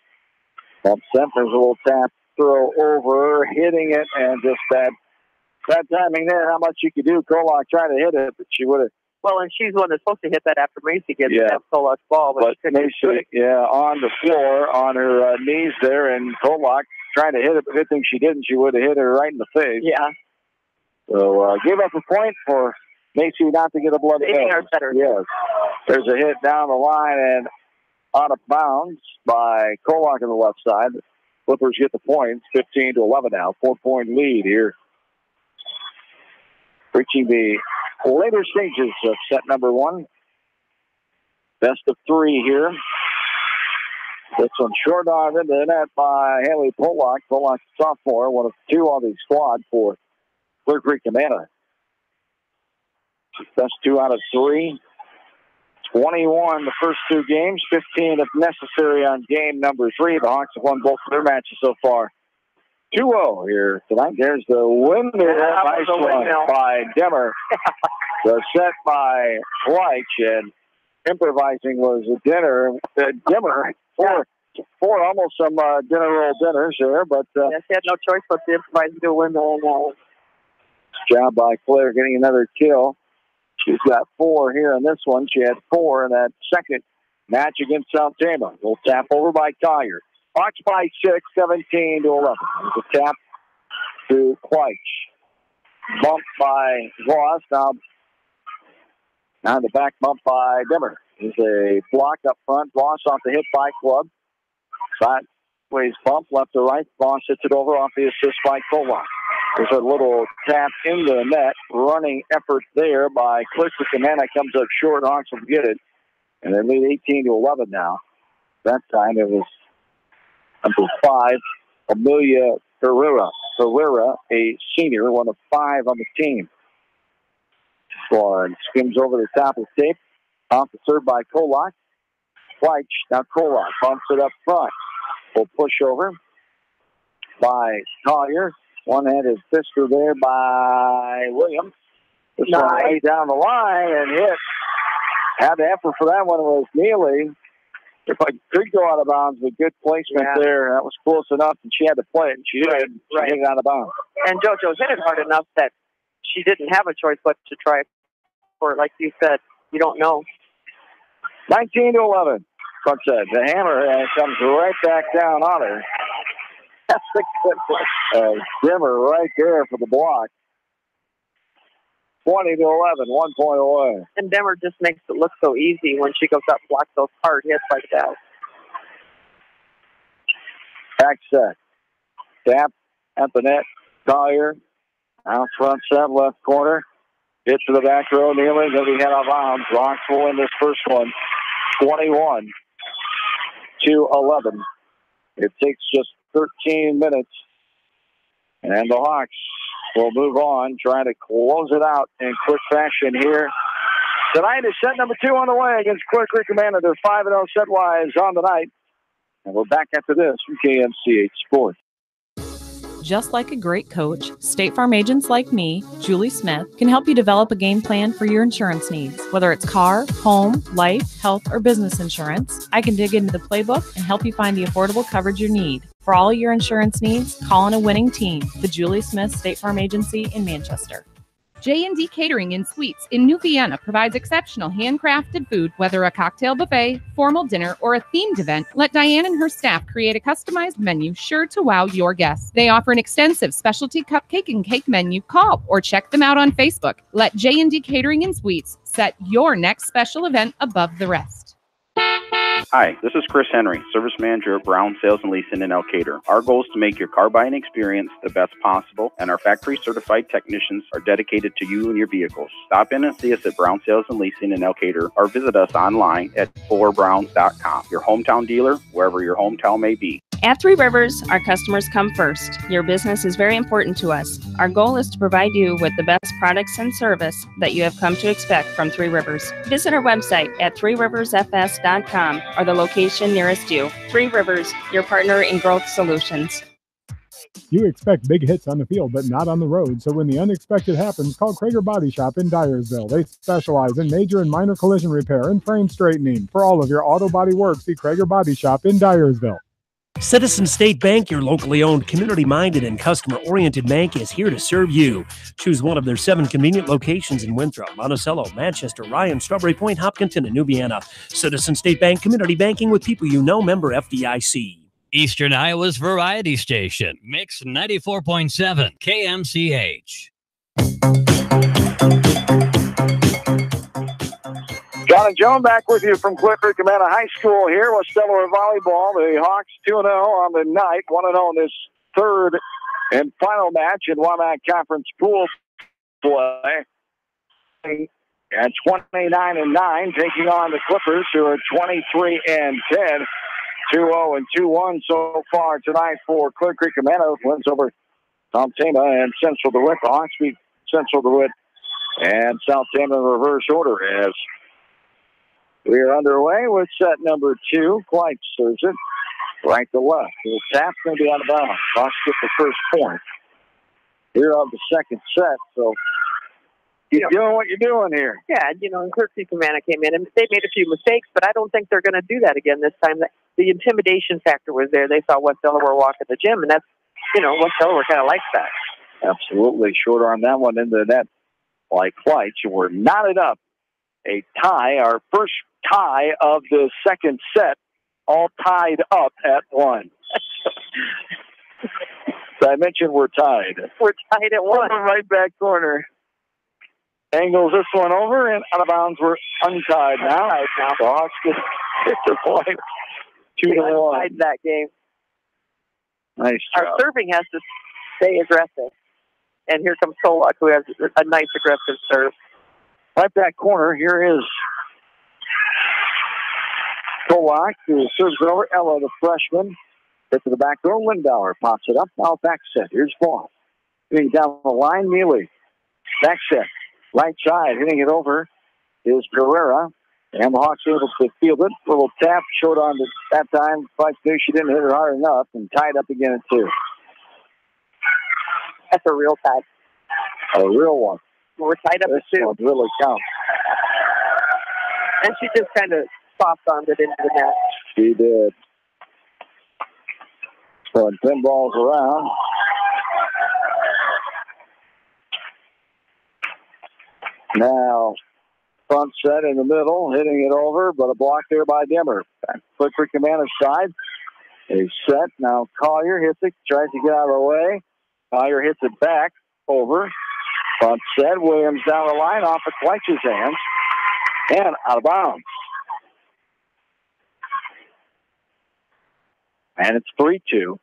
Bump set, there's a little tap throw over, hitting it, and just bad timing there. How much you could do. Kolak tried to hit it, but she would have. Well, and she's the one that's supposed to hit that after Macy gets that Kolak's ball. But Macy, on the floor, on her knees there, and Kolak trying to hit it, but good thing she didn't. She would have hit her right in the face. Yeah. So gave up a point for Macy not to get a blood better. Yes. There's a hit down the line and out of bounds by Kolak on the left side. The Clippers get the points, 15-11 now. 4-point lead here. Reaching the later stages of set number 1. Best of 3 here. This one short on into the net by Haley Polak. Polak, sophomore, one of 2 on the squad for Clear Creek Amana. Best 2 out of 3. 21 the first 2 games, 15 if necessary on game number 3. The Hawks have won both of their matches so far. 2-0 here tonight. There's the winner. Nice one by Demmer. The set by Fleich, and improvising was a Dimmer. Four almost some dinner roll dinners there, but she had no choice but to improvise and do a windmill on that one. Job by Claire getting another kill. She's got 4 here in this one. She had 4 in that second match against South Tama. Little tap over by Collier. Hawks by 6, 17-11. There's a tap to Fleich. Bump by Voss. Now the back bump by Dimmer. There's a block up front. Voss off the hit by Club. Sideways bump left to right. Voss hits it over off the assist by Kolak. There's a little tap in the net. Running effort there by Clear Creek Amana. Comes up short. Hawks will get it. And they lead 18-11 now. That time it was number 5, Amelia Herrera. Herrera, a senior, one of 5 on the team. And skims over the top of the tape. Off the serve by Kolak. Fleich. Now Kolak bumps it up front. Will push over by Collier. One-handed fister there by Williams. This one way down the line and hit. Had the effort for that one was Neely. If I could go out of bounds, but good placement there. That was close enough, and she had to play it, and she did. She hit it out of bounds. And JoJo hit it hard enough that she didn't have a choice but to try for it. Like you said, you don't know. 19-11. Front set. The hammer comes right back down on her. That's a good one. Dimmer right there for the block. 20-11, 1 point away. And Demmer just makes it look so easy when she goes up and blocks those hard hits like that. Back set. Tap at the net. Collier. Out front set, left corner. Hit to the back row. Neely going to be head out of bounds. Hawks will win this first one. 21-11. It takes just 13 minutes. And the Hawks will move on, trying to close it out in quick fashion here. Tonight is set number 2 on the way against Clear Creek Amana. They're 5-0 set-wise on the night. And we're back after this from KMCH Sports. Just like a great coach, State Farm agents like me, Julie Smith, can help you develop a game plan for your insurance needs. Whether it's car, home, life, health, or business insurance, I can dig into the playbook and help you find the affordable coverage you need. For all your insurance needs, call on a winning team, the Julie Smith State Farm Agency in Manchester. J&D Catering and Suites in New Vienna provides exceptional handcrafted food, whether a cocktail buffet, formal dinner, or a themed event. Let Diane and her staff create a customized menu sure to wow your guests. They offer an extensive specialty cupcake and cake menu. Call or check them out on Facebook. Let J&D Catering and Suites set your next special event above the rest. Hi, this is Chris Henry, Service Manager at Brown Sales and Leasing in Elkader. Our goal is to make your car buying experience the best possible, and our factory-certified technicians are dedicated to you and your vehicles. Stop in and see us at Brown Sales and Leasing in Elkader, or visit us online at forbrowns.com. Your hometown dealer, wherever your hometown may be. At Three Rivers, our customers come first. Your business is very important to us. Our goal is to provide you with the best products and service that you have come to expect from Three Rivers. Visit our website at threeriversfs.com or the location nearest you. Three Rivers, your partner in growth solutions. You expect big hits on the field, but not on the road. So when the unexpected happens, call Krager Body Shop in Dyersville. They specialize in major and minor collision repair and frame straightening. For all of your auto body work, see Krager Body Shop in Dyersville. Citizen State Bank, your locally owned, community-minded, and customer-oriented bank, is here to serve you. Choose one of their 7 convenient locations in Winthrop, Monticello, Manchester, Ryan, Strawberry Point, Hopkinton, and New Vienna. Citizen State Bank, community banking with people you know, member FDIC. Eastern Iowa's variety station, Mix 94.7 KMCH. John and Joan back with you from Clear Creek Amana High School here with Delaware volleyball. The Hawks 2-0 on the night, 1-0 in this third and final match in WAMAC Conference pool play. At 29-9, taking on the Clippers, who are 23-10. 2-0 and 2-1 so far tonight for Clear Creek Amana. Wins over South Tama and Central DeWitt. The Hawks beat Central DeWitt and South Tama in reverse order as we are underway with set number 2. Clyde serves it right to left. The tap's going to be out of bounds. Hawks get the first point here of the second set. So keep doing what you're doing here. Yeah, and Clear Creek Amana came in, and they made a few mistakes, but I don't think they're going to do that again this time. The intimidation factor was there. They saw West Delaware walk at the gym, and that's, West Delaware kind of likes that. Absolutely. Short arm that one into the net like Clyde. So we're knotted up. A tie, our first tie of the second set, all tied up at 1. So I mentioned we're tied. We're tied at 1. From the right back corner. Angles this one over, and out of bounds. We're untied now. The Hawks get the point. 2-1. Tied that game. Nice job. Our serving has to stay aggressive. And here comes Solak, who has a nice aggressive serve. Right back corner, here is Solak, who serves over Ella, the freshman. Get to the back row. Lindauer pops it up. Now back set. Here's ball. Hitting down the line, Neely. Back set. Right side. Hitting it over is Pereira. And the Hawks able to field it. Little tap. Short on that time. But she didn't hit it hard enough. And tied up again at 2. That's a real tie. A real one. We're tied up at 2. This really counts. And she just kind of soft-armed it into the net. She did. Throwing 10 balls around. Now, front set in the middle, hitting it over, but a block there by Demmer. Clear Creek Amana's side. A set. Now Collier hits it, tries to get out of the way. Collier hits it back, over. Front set, Williams down the line, off of Fletcher's hands, and out of bounds. And it's 3-2.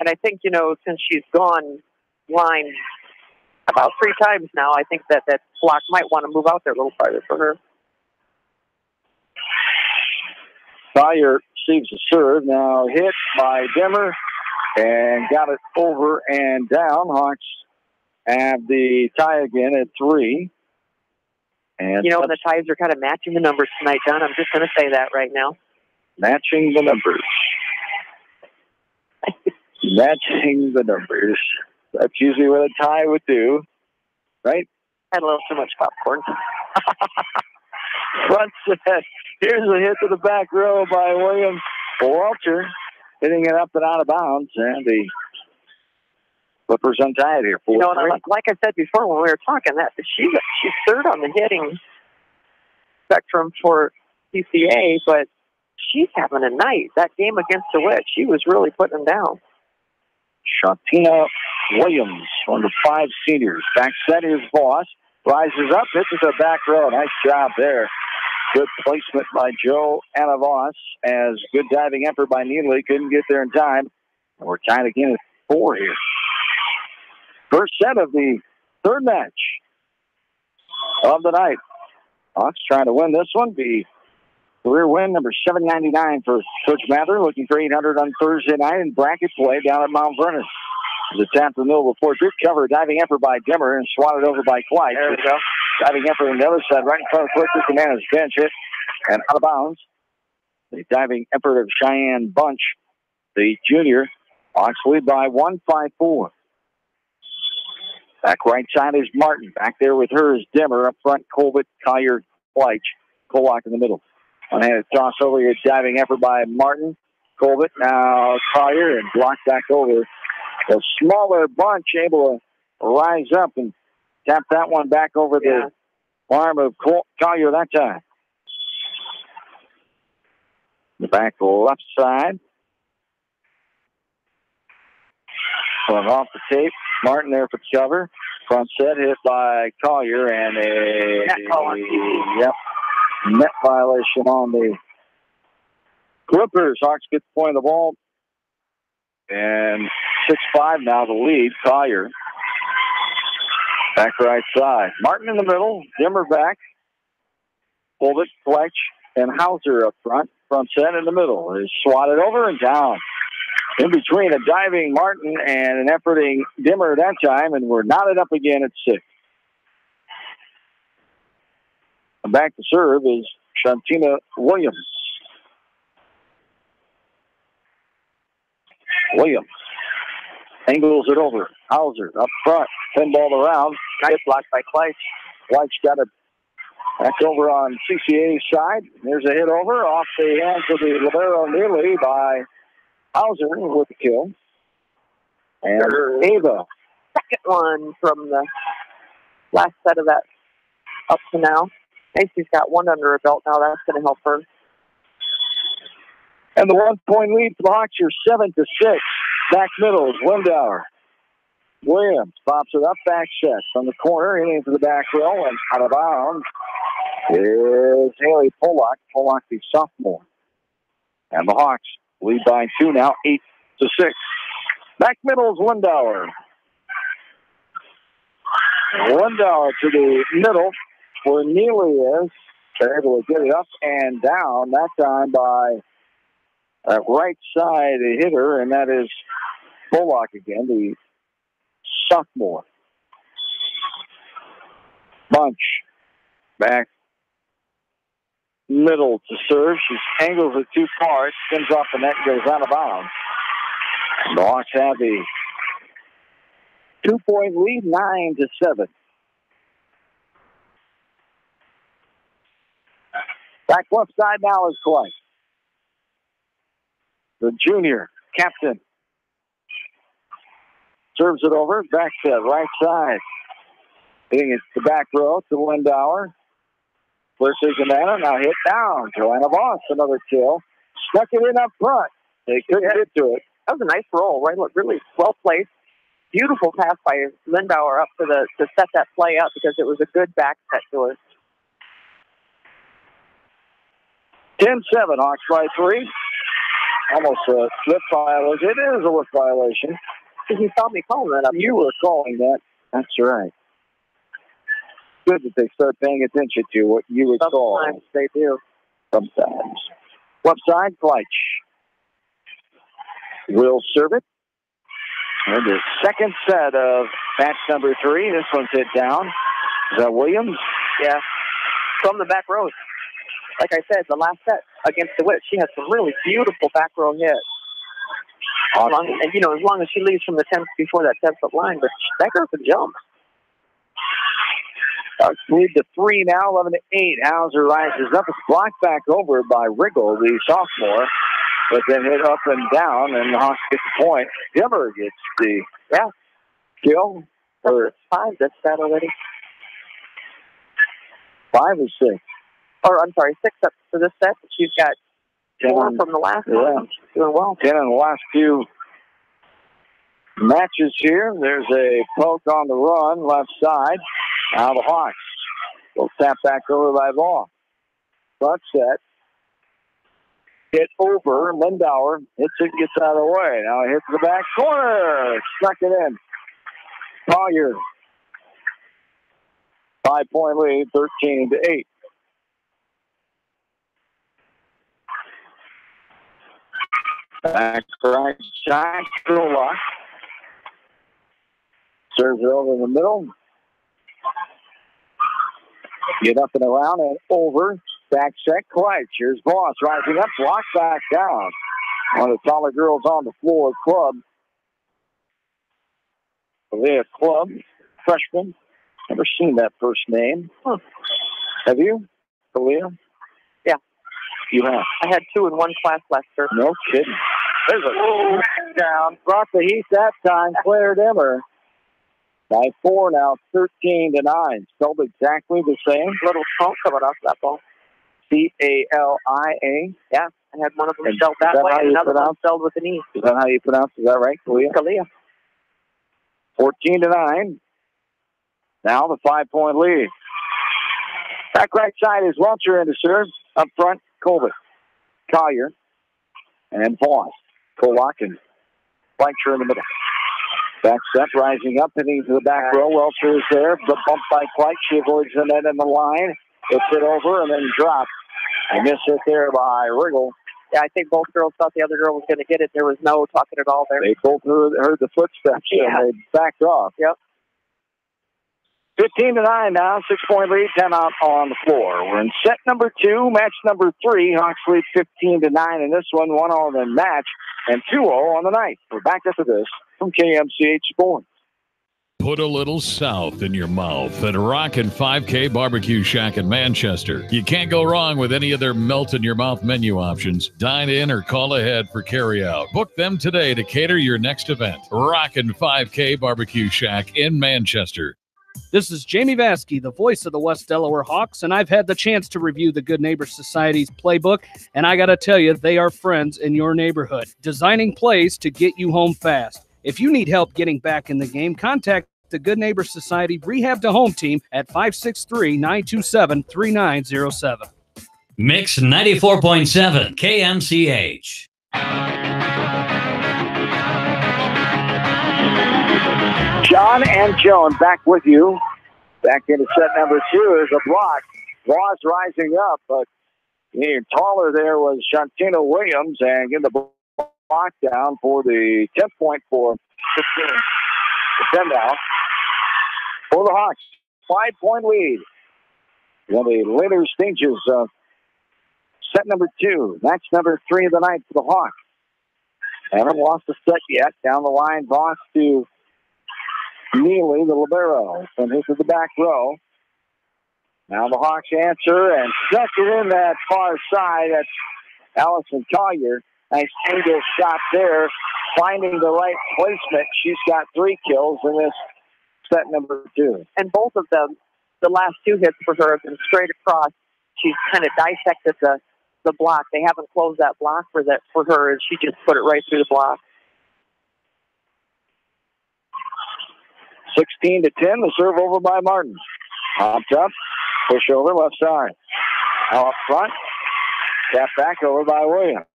And I think, since she's gone line about 3 times now, I think that block might want to move out there a little farther for her. Collier receives the serve. Now hit by Dimmer and got it over and down. Hawks have the tie again at 3. And and the ties are kind of matching the numbers tonight, John. I'm just going to say that right now. Matching the numbers. Matching the numbers. That's usually what a tie would do, right? Had a little too much popcorn. Front set. Here's a hit to the back row by William Walter, hitting it up and out of bounds, and the Clippers untied here. Like I said before when we were talking, that she's third on the hitting spectrum for CCA, but she's having a night. That game against DeWitt, she was really putting them down. Shantina Williams, one of the 5 seniors. Back set is Voss. Rises up, hits the back row. Nice job there. Good placement by Joe Anavos, as good diving effort by Neely. Couldn't get there in time. And we're tied again at 4 here. First set of the third match of the night. Hawks trying to win this one. The career win, number 799 for Coach Mather, looking for 800 on Thursday night in bracket play down at Mount Vernon. The tap to the middle before good cover, diving effort by Dimmer and swatted over by Clyde. There we go. Diving effort on the other side, right in front of Clippers. The man is bench hit and out of bounds. The diving effort of Cheyenne Bunch, the junior. Hawks lead by 1-5-4. Back right side is Martin. Back there with her is Dimmer. Up front, Colbert, Collier, Fleich. Kolak in the middle. One-handed toss over here, diving effort by Martin. Colbert, now Collier, and blocked back over. A smaller Bunch able to rise up and tap that one back over the arm of Collier that time. The back left side. Going off the tape. Martin there for cover. Front set hit by Collier and a net violation on the Clippers. Hawks get the point of the ball. And 6-5 now the lead. Collier. Back right side. Martin in the middle. Dimmer back. Hold it. Fletch and Hauser up front. Front set in the middle. Is swatted over and down. In between a diving Martin and an efforting Dimmer that time, and we're knotted up again at 6. And back to serve is Shantina Williams. Williams angles it over. Hauser up front. Pinball around. Nice block by Kleich. Kleich got it back over on CCA's side. There's a hit over off the hands of the libero Neely by Hauser with the kill. And Ava. Second one from the last set of that up to now. Macy's got one under her belt now. That's going to help her. And the 1-point lead for the Hawks are 7-6. Back middle is Lindauer. Williams pops it up, back set from the corner, into the back row, and out of bounds is Haley Pollock. Pollock, the sophomore. And the Hawks lead by 2 now, 8-6. Back middle is Lindauer. Lindauer to the middle where Neely is. They're able to get it up and down, that time by right side hitter, and that is Pollock again, the sophomore. Bunch back middle to serve. She angles it too far. It spins off the net and goes out of bounds. The Hawks have the 2-point lead, 9-7. Back left side now is Clay. The junior captain serves it over. Back to right side. Hitting it to the back row to Lindauer. Clear Banana now hit down. Joanna Voss, another kill. Stuck it in up front. They couldn't get to it. That was a nice roll, right? Really well placed. Beautiful pass by Lindauer up to set that play up because it was a good back set to her. 10-7, Hawks by 3. almost a slip violation. It is a slip violation. He saw me calling that up. You were calling that. That's right. Good that they start paying attention to what you would call. Sometimes they do. Sometimes. Left side, Fleich will serve it. And the second set of match number 3. This one's hit down. Is that Williams? Yeah. From the back row. Like I said, the last set against DeWitt, she has some really beautiful back row hits. Awesome. And, you know, as long as she leaves from the 10th before that 10th-foot line, but that girl can jump. Lead to 3 now, 11-8. Hauser rises up. It's blocked back over by Riggle, the sophomore, but then hit up and down, and the Hawks get the point. Dimmer gets the kill. Or 5, that's that already. 5 or 6? Or, I'm sorry, 6 up for this set. She's got 4 from the last one. She's doing well. 10 in the last 2 matches here. There's a poke on the run, left side. Now the Hawks will tap back over by Vaughn. Front set. Hit over. Lindauer hits it, gets out of the way. Now it hits the back corner. Stuck it in. Collier. 5-point lead, 13-8. Back right side, Krulak. Serves it over in the middle. Get up and around and over. Back set, Kleitz. Here's Voss rising up, blocked back down. One of the taller girls on the floor, Club. Leah Club, freshman. Never seen that first name. Huh. Have you, Leah? Yeah. You have? I had 2 in one class last year. No kidding. There's a down. Brought the heat that time. Claire Dimmer. By 4 now, 13-9. Spelled exactly the same. Little smoke coming off that ball. Calia. Yeah, I had one of them spelled that way, and another one spelled with an E. Is that how you pronounce it? Is that right, Kalia? Kalia. 14-9. Now the 5-point lead. Back right side is Welcher in to serve. Up front, Colbert. Collier. And Voss. Kolak and Fleischer in the middle. Back set, rising up, hitting to the back row. Welcher is there. The bump by Kleitz. She avoids the net in the line. It's it over and then dropped. A miss hit there by Riggle. Yeah, I think both girls thought the other girl was going to get it. There was no talking at all there. They both heard the footsteps and they backed off. Yep. 15-9 now, 6-point lead, 10 out on the floor. We're in set number 2, match number 3. Hawks lead 15-9 in this one, 1-0 in the match, and 2-0 on the night. We're back after this from KMCH Sports. Put a little south in your mouth at Rockin' 5K Barbecue Shack in Manchester. You can't go wrong with any of their melt-in-your-mouth menu options. Dine in or call ahead for carry-out. Book them today to cater your next event. Rockin' 5K Barbecue Shack in Manchester. This is Jamie Vaskey, the voice of the West Delaware Hawks, and I've had the chance to review the Good Neighbor Society's playbook, and I got to tell you, they are friends in your neighborhood, designing plays to get you home fast. If you need help getting back in the game, contact the Good Neighbor Society Rehab to Home team at 563-927-3907. Mix 94.7 KMCH. John and Joan back with you. Back into set number 2 is a block. Voss rising up, but taller there was Shantina Williams, and getting the block down for the 10th point for 10 now. For the Hawks, 5-point lead. In the later stages of set number 2, match number 3 of the night for the Hawks. Haven't lost a set yet. Down the line, Voss to Neely, the libero, and hits to the back row. Now the Hawks answer and stuck it in that far side. That's Allison Collier. Nice angle shot there, finding the right placement. She's got 3 kills in this set number 2. And both of them, the last 2 hits for her have been straight across. She's kind of dissected the block. They haven't closed that block for her, and she just put it right through the block. 16-10, the serve over by Martin. Popped up, push over left side. Now up front, tap back over by Williams.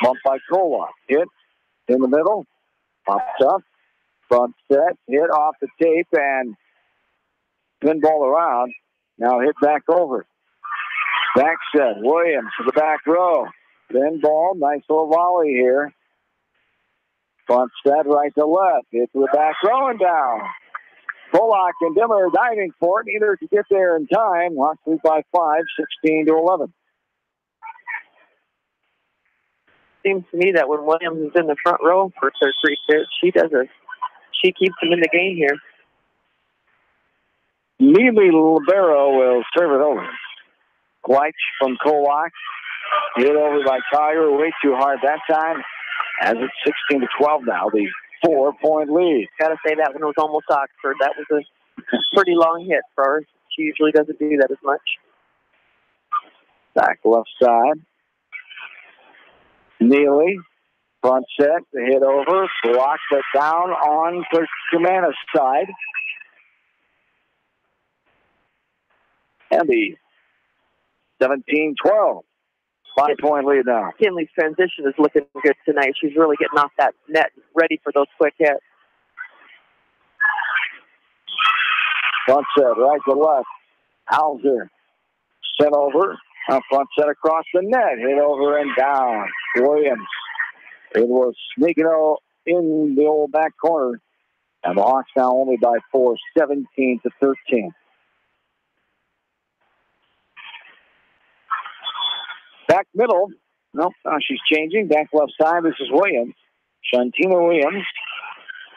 Bumped by Kolak. Hit in the middle. Pops up. Front set. Hit off the tape and pinball around. Now hit back over. Back set. Williams to the back row. Pinball. Nice little volley here. Front set right to left. Hit to the back row and down. Kolak and Dimmer are diving for it. Neither to get there in time. Hawks lead by 5, 16-11. Seems to me that when Williams is in the front row for third free pitch, she keeps him in the game here. Neely Libero will serve it over. Gleich from Kolak. Hit over by Collier. Way too hard that time. As it's 16-12 now. The 4-point lead. Got to say that one was almost Oxford. That was a pretty long hit for her. She usually doesn't do that as much. Back left side. Neely. Front set. The hit over. Blocked it down on Germana's side. And the 17-12. 5-point lead now. Kinley's transition is looking good tonight. She's really getting off that net, ready for those quick hits. Front set, right to left. Hauser sent over. Front set across the net. Hit over and down. Williams. It was sneaking in the old back corner. And the Hawks now only by 4, 17-13. Back middle. Nope, now she's changing. Back left side. This is Williams. Shantina Williams,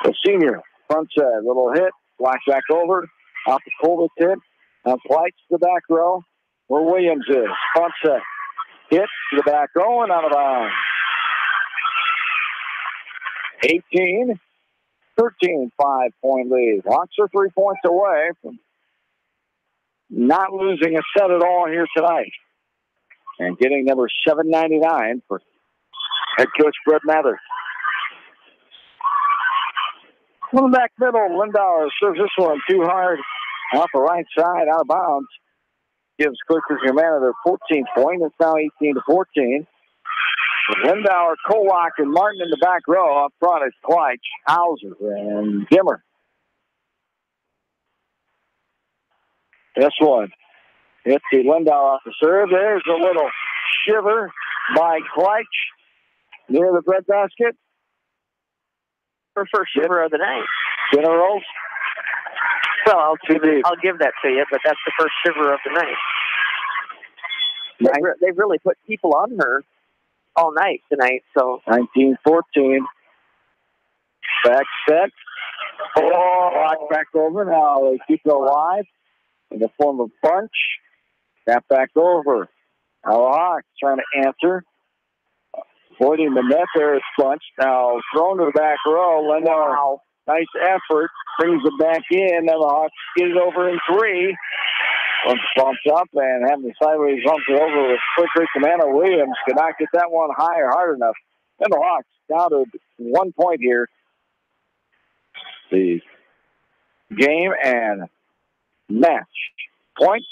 the senior. Front set. Little hit. Flash back over. Off the Colbert hit. Now flights to the back row where Williams is. Front set. Hit to the back row and out of bounds. 18-13, 5-point lead. Hawks are 3 points away from not losing a set at all here tonight. And getting number 799 for head coach Brett Mather. Coming back middle, Lindauer serves this one too hard off the right side, out of bounds. Gives Clippers Germana their 14th point. It's now 18-14. Lindauer, Kolak, and Martin in the back row. Up front is Kleich, Hauser, and Dimmer. This one. It's the Lindauer off the serve. There's a little shiver by Kleich near the bread basket. Her first shiver of the night. Generals. Well, I'll give that to you, but that's the first shiver of the night. They've really put people on her all night tonight. So 19-14. Back set. Back over. Now they keep it alive in the form of bunch. Tap back over. Now the Hawks trying to answer. Avoiding the net there is Bunch. Now thrown to the back row. Lindauer, nice effort. Brings it back in. Now the Hawks get it over in 3. Bumps up and having the sideways bump it over with quick Commander Williams. Could not get that one high or hard enough. Then the Hawks down to 1 point here. The game and match point.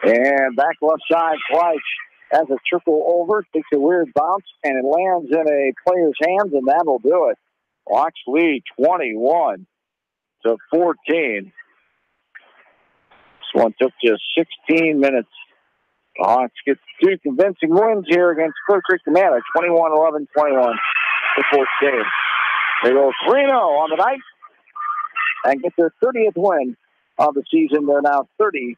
And back left side, Kleich has a trickle over, takes a weird bounce, and it lands in a player's hands, and that'll do it. Hawks lead 21-14. This one took just 16 minutes. The Hawks get 2 convincing wins here against Clear Creek Commander, 21-11, 21-14. They go 3-0 on the night and get their 30th win of the season. They're now 30-9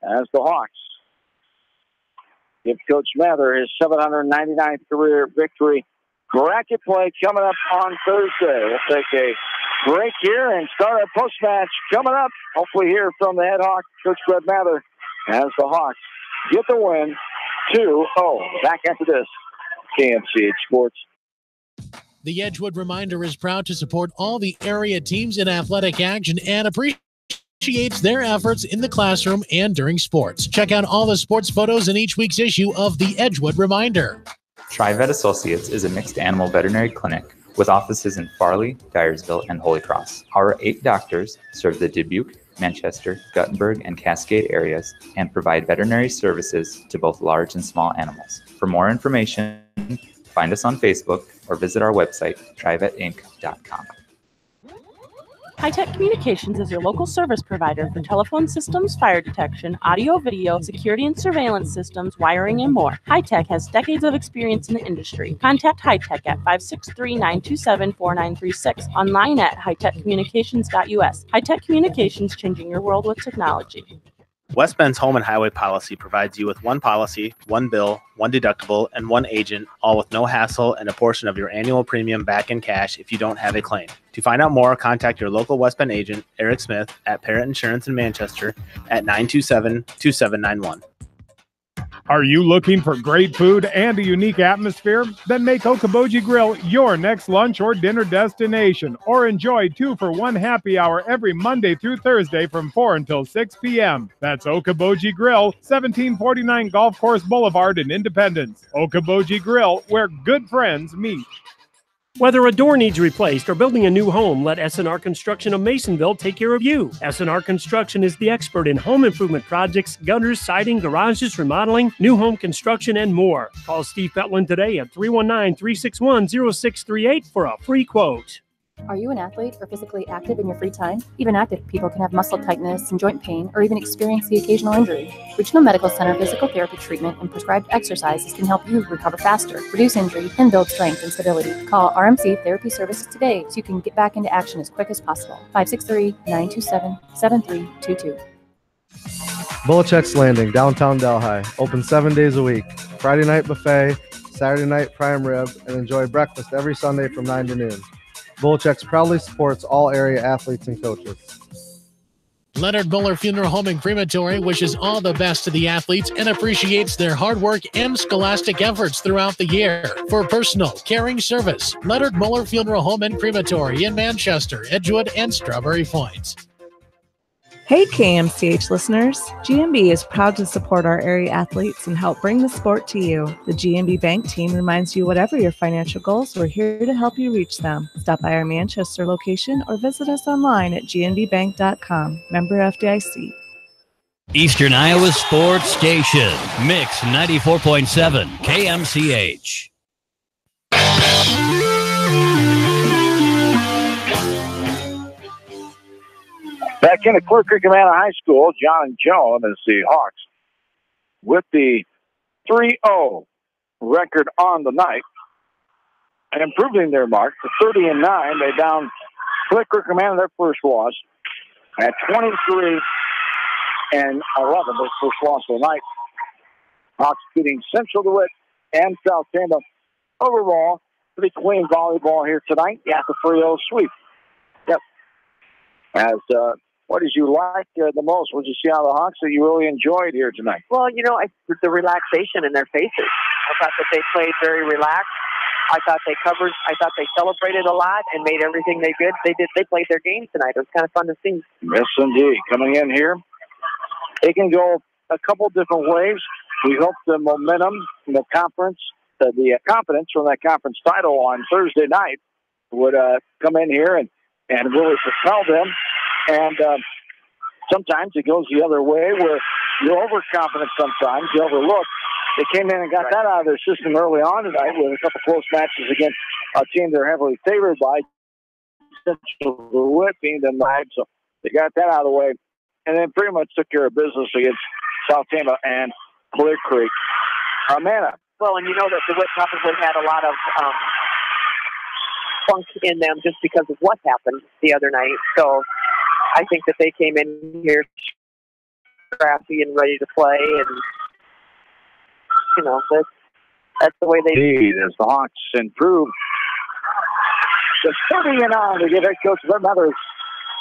as the Hawks give Coach Mather his 799th career victory. Bracket play coming up on Thursday. We'll take a break here and start our post-match coming up. Hopefully hear from the head Hawk, Coach Brett Mather, as the Hawks get the win 2-0. Back after this, KMCH Sports. The Edgewood Reminder is proud to support all the area teams in athletic action and appreciates their efforts in the classroom and during sports. Check out all the sports photos in each week's issue of the Edgewood Reminder. TriVet Associates is a mixed animal veterinary clinic with offices in Farley, Dyersville, and Holy Cross. Our 8 doctors serve the Dubuque, Manchester, Guttenberg, and Cascade areas, and provide veterinary services to both large and small animals. For more information, find us on Facebook or visit our website, trivetinc.com. High-Tech Communications is your local service provider for telephone systems, fire detection, audio, video, security and surveillance systems, wiring, and more. High-Tech has decades of experience in the industry. Contact High-Tech at 563-927-4936, online at hightechcommunications.us. High-Tech Communications, changing your world with technology. West Bend's home and highway policy provides you with one policy, one bill, one deductible, and one agent, all with no hassle and a portion of your annual premium back in cash if you don't have a claim. To find out more, contact your local West Bend agent, Eric Smith, at Parrott Insurance in Manchester at 927-2791. Are you looking for great food and a unique atmosphere? Then make Okoboji Grill your next lunch or dinner destination, or enjoy 2-for-1 happy hour every Monday through Thursday from 4 until 6 p.m. That's Okoboji Grill, 1749 Golf Course Boulevard in Independence. Okoboji Grill, where good friends meet. Whether a door needs replaced or building a new home, let S&R Construction of Masonville take care of you. S&R Construction is the expert in home improvement projects, gutters, siding, garages, remodeling, new home construction, and more. Call Steve Petland today at 319-361-0638 for a free quote. Are you an athlete or physically active in your free time? Even active people can have muscle tightness and joint pain or even experience the occasional injury. Regional Medical Center physical therapy treatment and prescribed exercises can help you recover faster, reduce injury, and build strength and stability. Call RMC Therapy Services today so you can get back into action as quick as possible. 563-927-7322. Belichick's Landing, downtown Delhi. Open 7 days a week. Friday night buffet, Saturday night prime rib, and enjoy breakfast every Sunday from 9 to noon. Belichick's proudly supports all area athletes and coaches. Leonard Muller Funeral Home and Crematory wishes all the best to the athletes and appreciates their hard work and scholastic efforts throughout the year. For personal, caring service, Leonard Muller Funeral Home and Crematory in Manchester, Edgewood, and Strawberry Point. Hey KMCH listeners, GMB is proud to support our area athletes and help bring the sport to you. The GMB Bank team reminds you whatever your financial goals, we're here to help you reach them. Stop by our Manchester location or visit us online at gnbbank.com. Member FDIC. Eastern Iowa Sports Station, Mix 94.7 KMCH. Back in at Clear Creek Amana High School, John and Joan as the Hawks with the 3-0 record on the night and improving their mark to 30-9. They down Clear Creek Amana their first loss at 23-11, their first loss of the night. Hawks beating Central DeWitt and South Tampa overall. Pretty clean volleyball here tonight. Yeah, the 3-0 sweep. Yep. As what did you like the most? What did you see out of the Hawks that you really enjoyed here tonight? Well, the relaxation in their faces. I thought that they played very relaxed. I thought they covered. I thought they celebrated a lot and made everything they did. They played their game tonight. It was kind of fun to see. Yes, indeed. Coming in here, it can go a couple different ways. We hope the momentum in the conference, the confidence from that conference title on Thursday night would come in here and really propel them. And sometimes it goes the other way where you're overconfident sometimes, you overlook. They came in and got that out of their system early on tonight with a couple close matches against a team they're heavily favored by, Central DeWitt being denied. So they got that out of the way and then pretty much took care of business against South Tampa and Clear Creek. Amana. Well, and you know that DeWitt probably had a lot of funk in them just because of what happened the other night. So I think that they came in here scrappy and ready to play, and that's the way they. Indeed, as the Hawks improve to 30-9 to give head coach another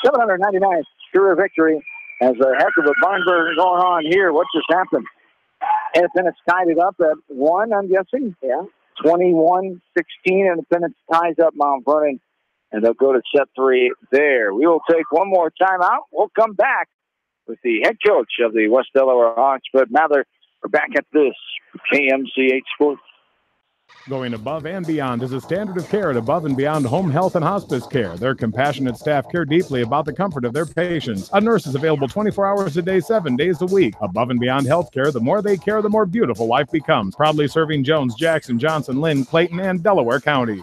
799th career victory. As a heck of a barn burner going on here. What just happened? Independence tied it up at 1, I'm guessing. Yeah. 21-16. Independence ties up Mount Vernon, and they'll go to set 3 there. We will take one more timeout. We'll come back with the head coach of the West Delaware Hawks, Fred Mather. We're back at this KMCH Sports. Going above and beyond is a standard of care at Above and Beyond Home Health and Hospice Care. Their compassionate staff care deeply about the comfort of their patients. A nurse is available 24 hours a day, 7 days a week. Above and Beyond Healthcare, the more they care, the more beautiful life becomes. Proudly serving Jones, Jackson, Johnson, Lynn, Clayton, and Delaware counties.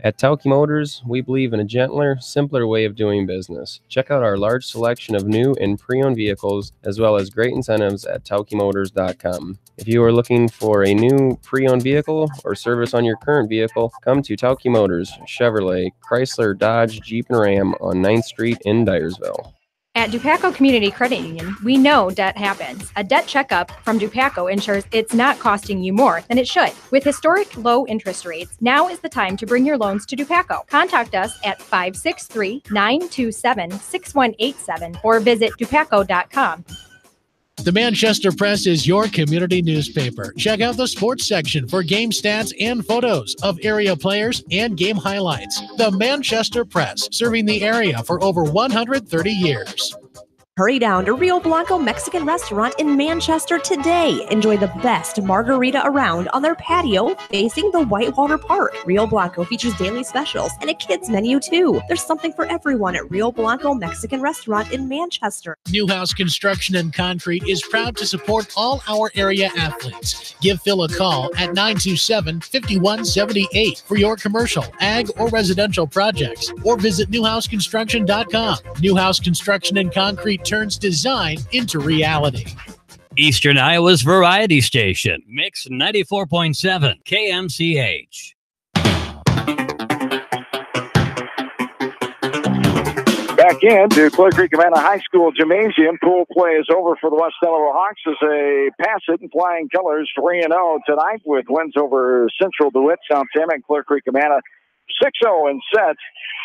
At Tauke Motors, we believe in a gentler, simpler way of doing business. Check out our large selection of new and pre-owned vehicles, as well as great incentives at taukemotors.com. If you are looking for a new pre-owned vehicle or service on your current vehicle, come to Tauke Motors, Chevrolet, Chrysler, Dodge, Jeep, and Ram on 9th Street in Dyersville. At Dupaco Community Credit Union, we know debt happens. A debt checkup from Dupaco ensures it's not costing you more than it should. With historic low interest rates, now is the time to bring your loans to Dupaco. Contact us at 563-927-6187 or visit dupaco.com. The Manchester Press is your community newspaper. Check out the sports section for game stats and photos of area players and game highlights. The Manchester Press, serving the area for over 130 years. Hurry down to Rio Blanco Mexican Restaurant in Manchester today. Enjoy the best margarita around on their patio facing the Whitewater Park. Rio Blanco features daily specials and a kids menu too. There's something for everyone at Rio Blanco Mexican Restaurant in Manchester. Newhouse Construction and Concrete is proud to support all our area athletes. Give Phil a call at 927-5178 for your commercial, ag, or residential projects, or visit newhouseconstruction.com. Newhouse Construction and Concrete turns design into reality. Eastern Iowa's variety station, Mix 94.7 KMCH. Back in to Clear Creek Amana High School Gymnasium. Pool play is over for the West Delaware Hawks as they pass it in flying colors 3-0 tonight with wins over Central DeWitt, South Sam, and Clear Creek Amana 6-0 in sets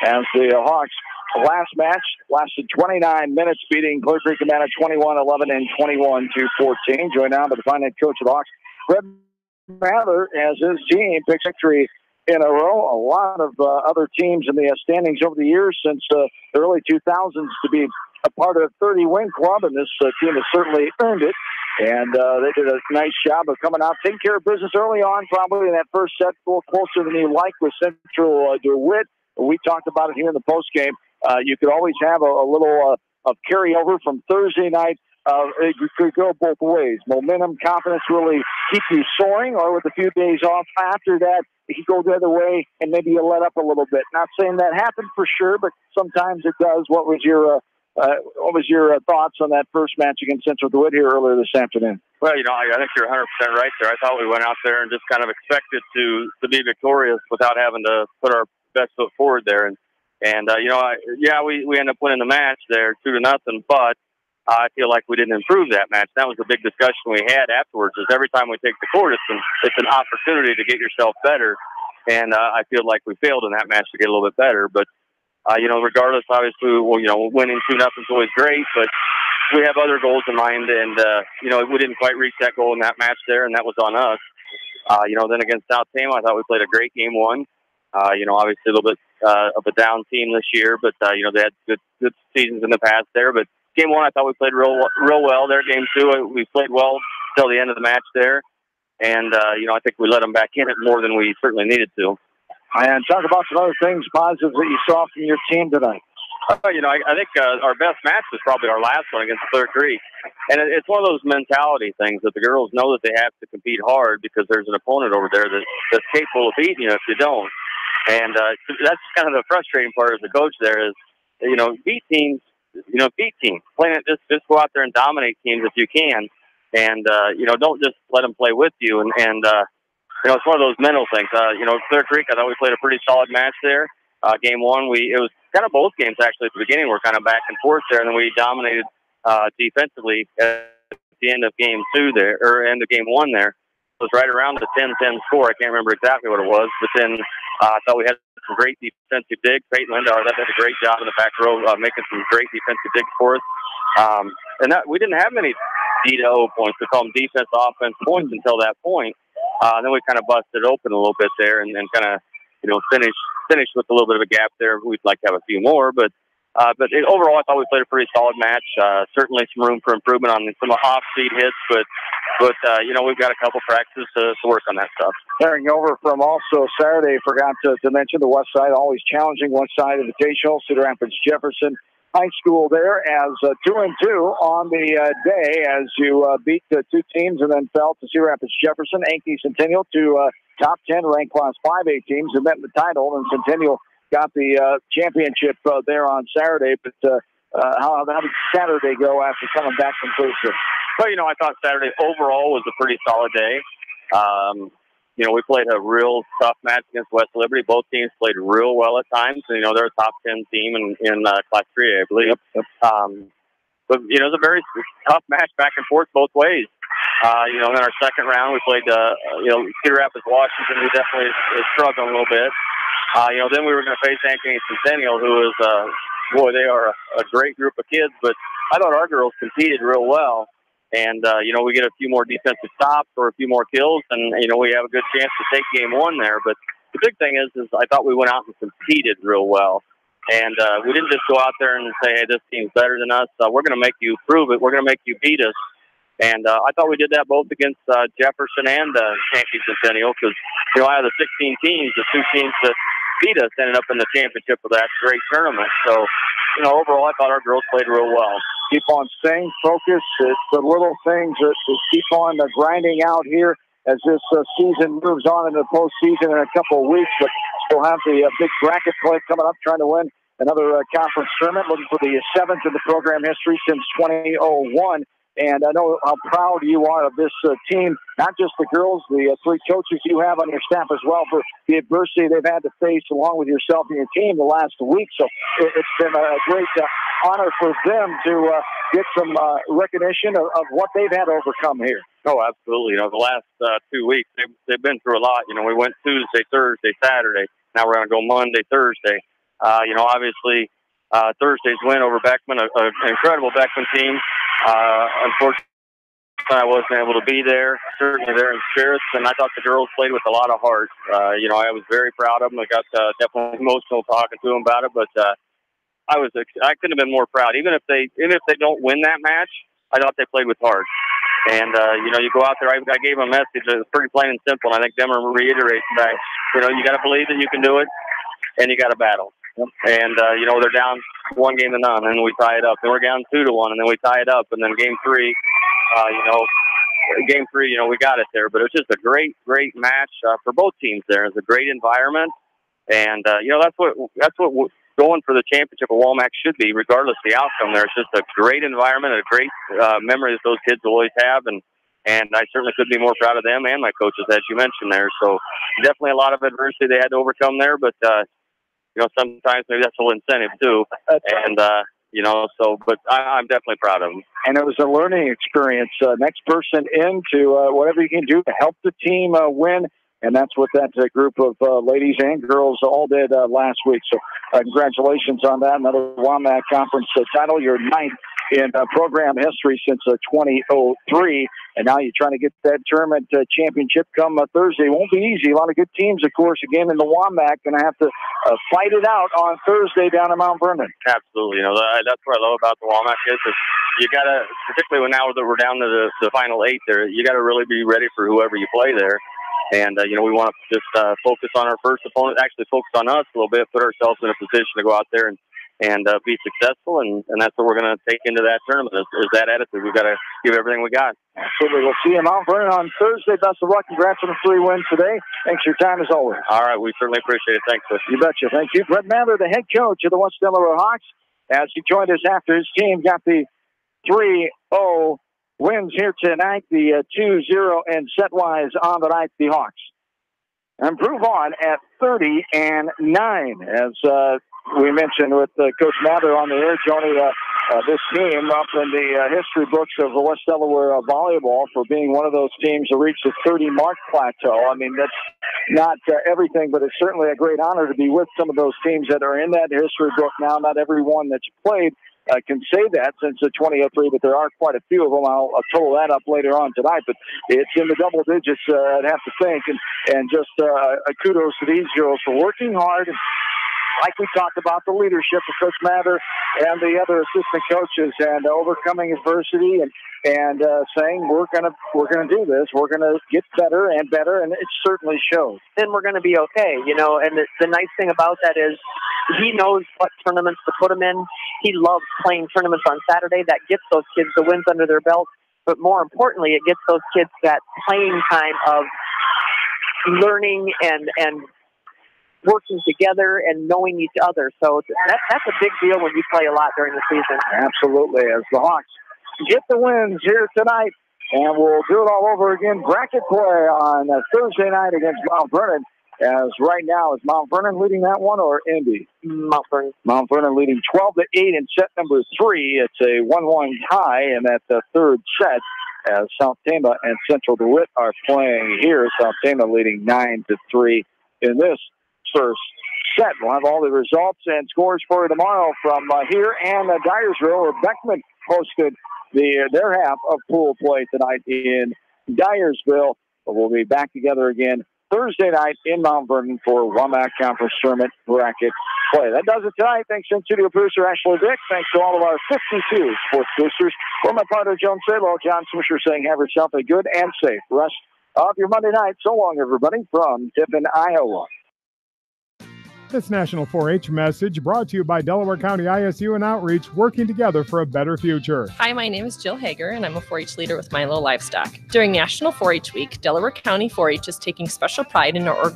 as the Hawks. The last match lasted 29 minutes, beating Clear Creek Amana 21-11 and 21-14. Joined now by the fine head coach of the Hawks, Fred Mather, as his team picks victory in a row. A lot of other teams in the standings over the years since the early 2000s to be a part of a 30-win club, and this team has certainly earned it. And they did a nice job of coming out, taking care of business early on, probably in that first set, a little closer than you like with Central DeWitt. We talked about it here in the postgame. You could always have a little of carryover from Thursday night. It could go both ways. Momentum, confidence really keep you soaring, or with a few days off after that, it could go the other way, and maybe you let up a little bit. Not saying that happened for sure, but sometimes it does. What was your thoughts on that first match against Central DeWitt here earlier this afternoon? Well, I think you're 100% right there. I thought we went out there and just kind of expected to be victorious without having to put our best foot forward there. And we end up winning the match there 2-0, but I feel like we didn't improve that match. That was the big discussion we had afterwards. Is every time we take the court, it's an opportunity to get yourself better, and I feel like we failed in that match to get a little bit better. But regardless, obviously, winning 2-0 is always great, but we have other goals in mind, and we didn't quite reach that goal in that match there, and that was on us. Then against South Tama, I thought we played a great game one. Obviously a little bit of a down team this year, but they had good seasons in the past there. But game one, I thought we played real well there. Game two, we played well till the end of the match there, and I think we let them back in it more than we certainly needed to. And talk about some other things, positives that you saw from your team tonight. I think our best match was probably our last one against Clear Creek. And it's one of those mentality things that the girls know that they have to compete hard because there's an opponent over there that's capable of beating you if you don't. And that's kind of the frustrating part as a coach there is, beat teams. Playing it, just go out there and dominate teams if you can. And, don't just let them play with you. And it's one of those mental things. Clear Creek, I thought we played a pretty solid match there. Game one, it was kind of both games actually at the beginning were kind of back and forth there, and then we dominated defensively at the end of game two there, or end of game one there. It was right around the 10-10 score. I can't remember exactly what it was, but then I thought we had some great defensive digs. Peyton Lindauer, that did a great job in the back row, making some great defensive digs for us. And that we didn't have many D-to-O points. We call them defense, offense points until that point. Then we kind of busted open a little bit there and kind of, finish with a little bit of a gap there. We'd like to have a few more, but overall, I thought we played a pretty solid match. Certainly some room for improvement on some off-speed hits, but But, we've got a couple practices to work on that stuff. Carrying over from also Saturday, forgot to mention the West Side, always challenging West Side Invitational, Cedar Rapids Jefferson High School there as 2-2 on the day as you beat two teams and then fell to Cedar Rapids Jefferson, Yankee Centennial, two top 10 ranked Class 5A teams and met in the title, and Centennial got the championship there on Saturday. But how did Saturday go after coming back from Thursday? Well, I thought Saturday overall was a pretty solid day. We played a real tough match against West Liberty. Both teams played real well at times. They're a top 10 team in Class 3A, I believe. Yep. But, it was a very tough match back and forth both ways. In our second round, we played, Cedar Rapids, Washington, who definitely is struggling a little bit. Then we were going to face Yankee Centennial, who is, they are a great group of kids. But I thought our girls competed real well. And, we get a few more defensive stops or a few more kills, and, we have a good chance to take game one there. But the big thing is I thought we went out and competed real well. And we didn't just go out there and say, hey, this team's better than us. We're going to make you prove it. We're going to make you beat us. And I thought we did that both against Jefferson and Yankee Centennial because, out of the 16 teams, the two teams that beat us ended up in the championship of that great tournament. So, overall, I thought our girls played real well. Keep on staying focused. It's the little things that keep on grinding out here as this season moves on into the postseason in a couple of weeks. But still have the big bracket play coming up, trying to win another conference tournament, looking for the seventh in the program history since 2001. And I know how proud you are of this team, not just the girls, the three coaches you have on your staff as well, for the adversity they've had to face along with yourself and your team the last week. So it's been a great honor for them to get some recognition of what they've had to overcome here. Oh, absolutely. The last 2 weeks, they've been through a lot. We went Tuesday, Thursday, Saturday. Now we're going to go Monday, Thursday. Obviously, Thursday's win over Beckman, an incredible Beckman team. Unfortunately, I wasn't able to be there. Certainly there in spirits, and I thought the girls played with a lot of heart. I was very proud of them. I got definitely emotional talking to them about it, but I couldn't have been more proud. Even if they don't win that match, I thought they played with heart. And you go out there. I gave them a message that was pretty plain and simple, and I think them are reiterating that. You got to believe that you can do it, and you got to battle. And, they're down 1-0 to none, and we tie it up. Then we're down 2-1, and then we tie it up. And then game three, we got it there. But it was just a great, great match for both teams there. It was a great environment. And, that's what going for the championship of WAMAC should be, regardless of the outcome there. It's just a great environment, a great memory that those kids always have. And I certainly could be more proud of them and my coaches, as you mentioned there. So definitely a lot of adversity they had to overcome there. But, sometimes maybe that's a little incentive too. And, but I'm definitely proud of them. And it was a learning experience. Next person into whatever you can do to help the team win. And that's what that group of ladies and girls all did last week. So congratulations on that. Another WAMAC conference title, your ninth in program history since 2003. And now you're trying to get that tournament championship come Thursday. It won't be easy. A lot of good teams, of course, again in the WAMAC, going to have to fight it out on Thursday down in Mount Vernon. Absolutely. That's what I love about the WAMAC is you got to, particularly now that we're down to the final 8 there, you got to really be ready for whoever you play there. And, we want to just focus on our first opponent, actually focus on us a little bit, put ourselves in a position to go out there and be successful, and that's what we're going to take into that tournament is that attitude. We've got to give everything we got. Absolutely. We'll see you in Mount Vernon on Thursday. Best of luck. Congrats on the 3 wins today. Thanks for your time as always. All right. We certainly appreciate it. Thanks, Chris. You betcha. Thank you. Brett Mather, the head coach of the West Delaware Hawks, as he joined us after his team got the 3-0 wins here tonight, the 2-0 and set-wise on the night, the Hawks. Improve on at 30-9 as we mentioned with Coach Mather on the air, Joni, this team up in the history books of the West Delaware volleyball for being one of those teams to reach the 30-mark plateau. I mean, that's not everything, but it's certainly a great honor to be with some of those teams that are in that history book now. Not everyone that's played can say that since 2003, but there are quite a few of them. I'll total that up later on tonight, but it's in the double digits, I'd have to think, and just kudos to these girls for working hard like we talked about, the leadership of Coach Mather and the other assistant coaches, and overcoming adversity and saying we're gonna do this. We're gonna get better and better, and it certainly shows. Then we're going to be okay, you know. And the nice thing about that is he knows what tournaments to put them in. He loves playing tournaments on Saturday. That gets those kids the wins under their belt. But more importantly, it gets those kids that playing time of learning and working together and knowing each other. So that's a big deal when you play a lot during the season. Absolutely. As the Hawks get the wins here tonight, and we'll do it all over again. Bracket play on Thursday night against Mount Vernon. As right now, is Mount Vernon leading that one or Indy? Mount Vernon. Mount Vernon leading 12-8 in set number 3. It's a 1-1 tie in that third set as South Tama and Central DeWitt are playing here. South Tama leading 9-3 in this first set. We'll have all the results and scores for you tomorrow from here and Dyersville, where Beckman hosted their half of pool play tonight in Dyersville. But we'll be back together again Thursday night in Mount Vernon for WAMAC Conference Tournament bracket play. That does it tonight. Thanks to studio producer Ashley Dick. Thanks to all of our 52 sports boosters. For my partner Joan Sabo, John Swisher saying have yourself a good and safe rest of your Monday night. So long, everybody, from Tiffin, Iowa. This National 4-H message brought to you by Delaware County ISU and Outreach, working together for a better future. Hi, my name is Jill Hager, and I'm a 4-H leader with Milo Livestock. During National 4-H Week, Delaware County 4-H is taking special pride in our organization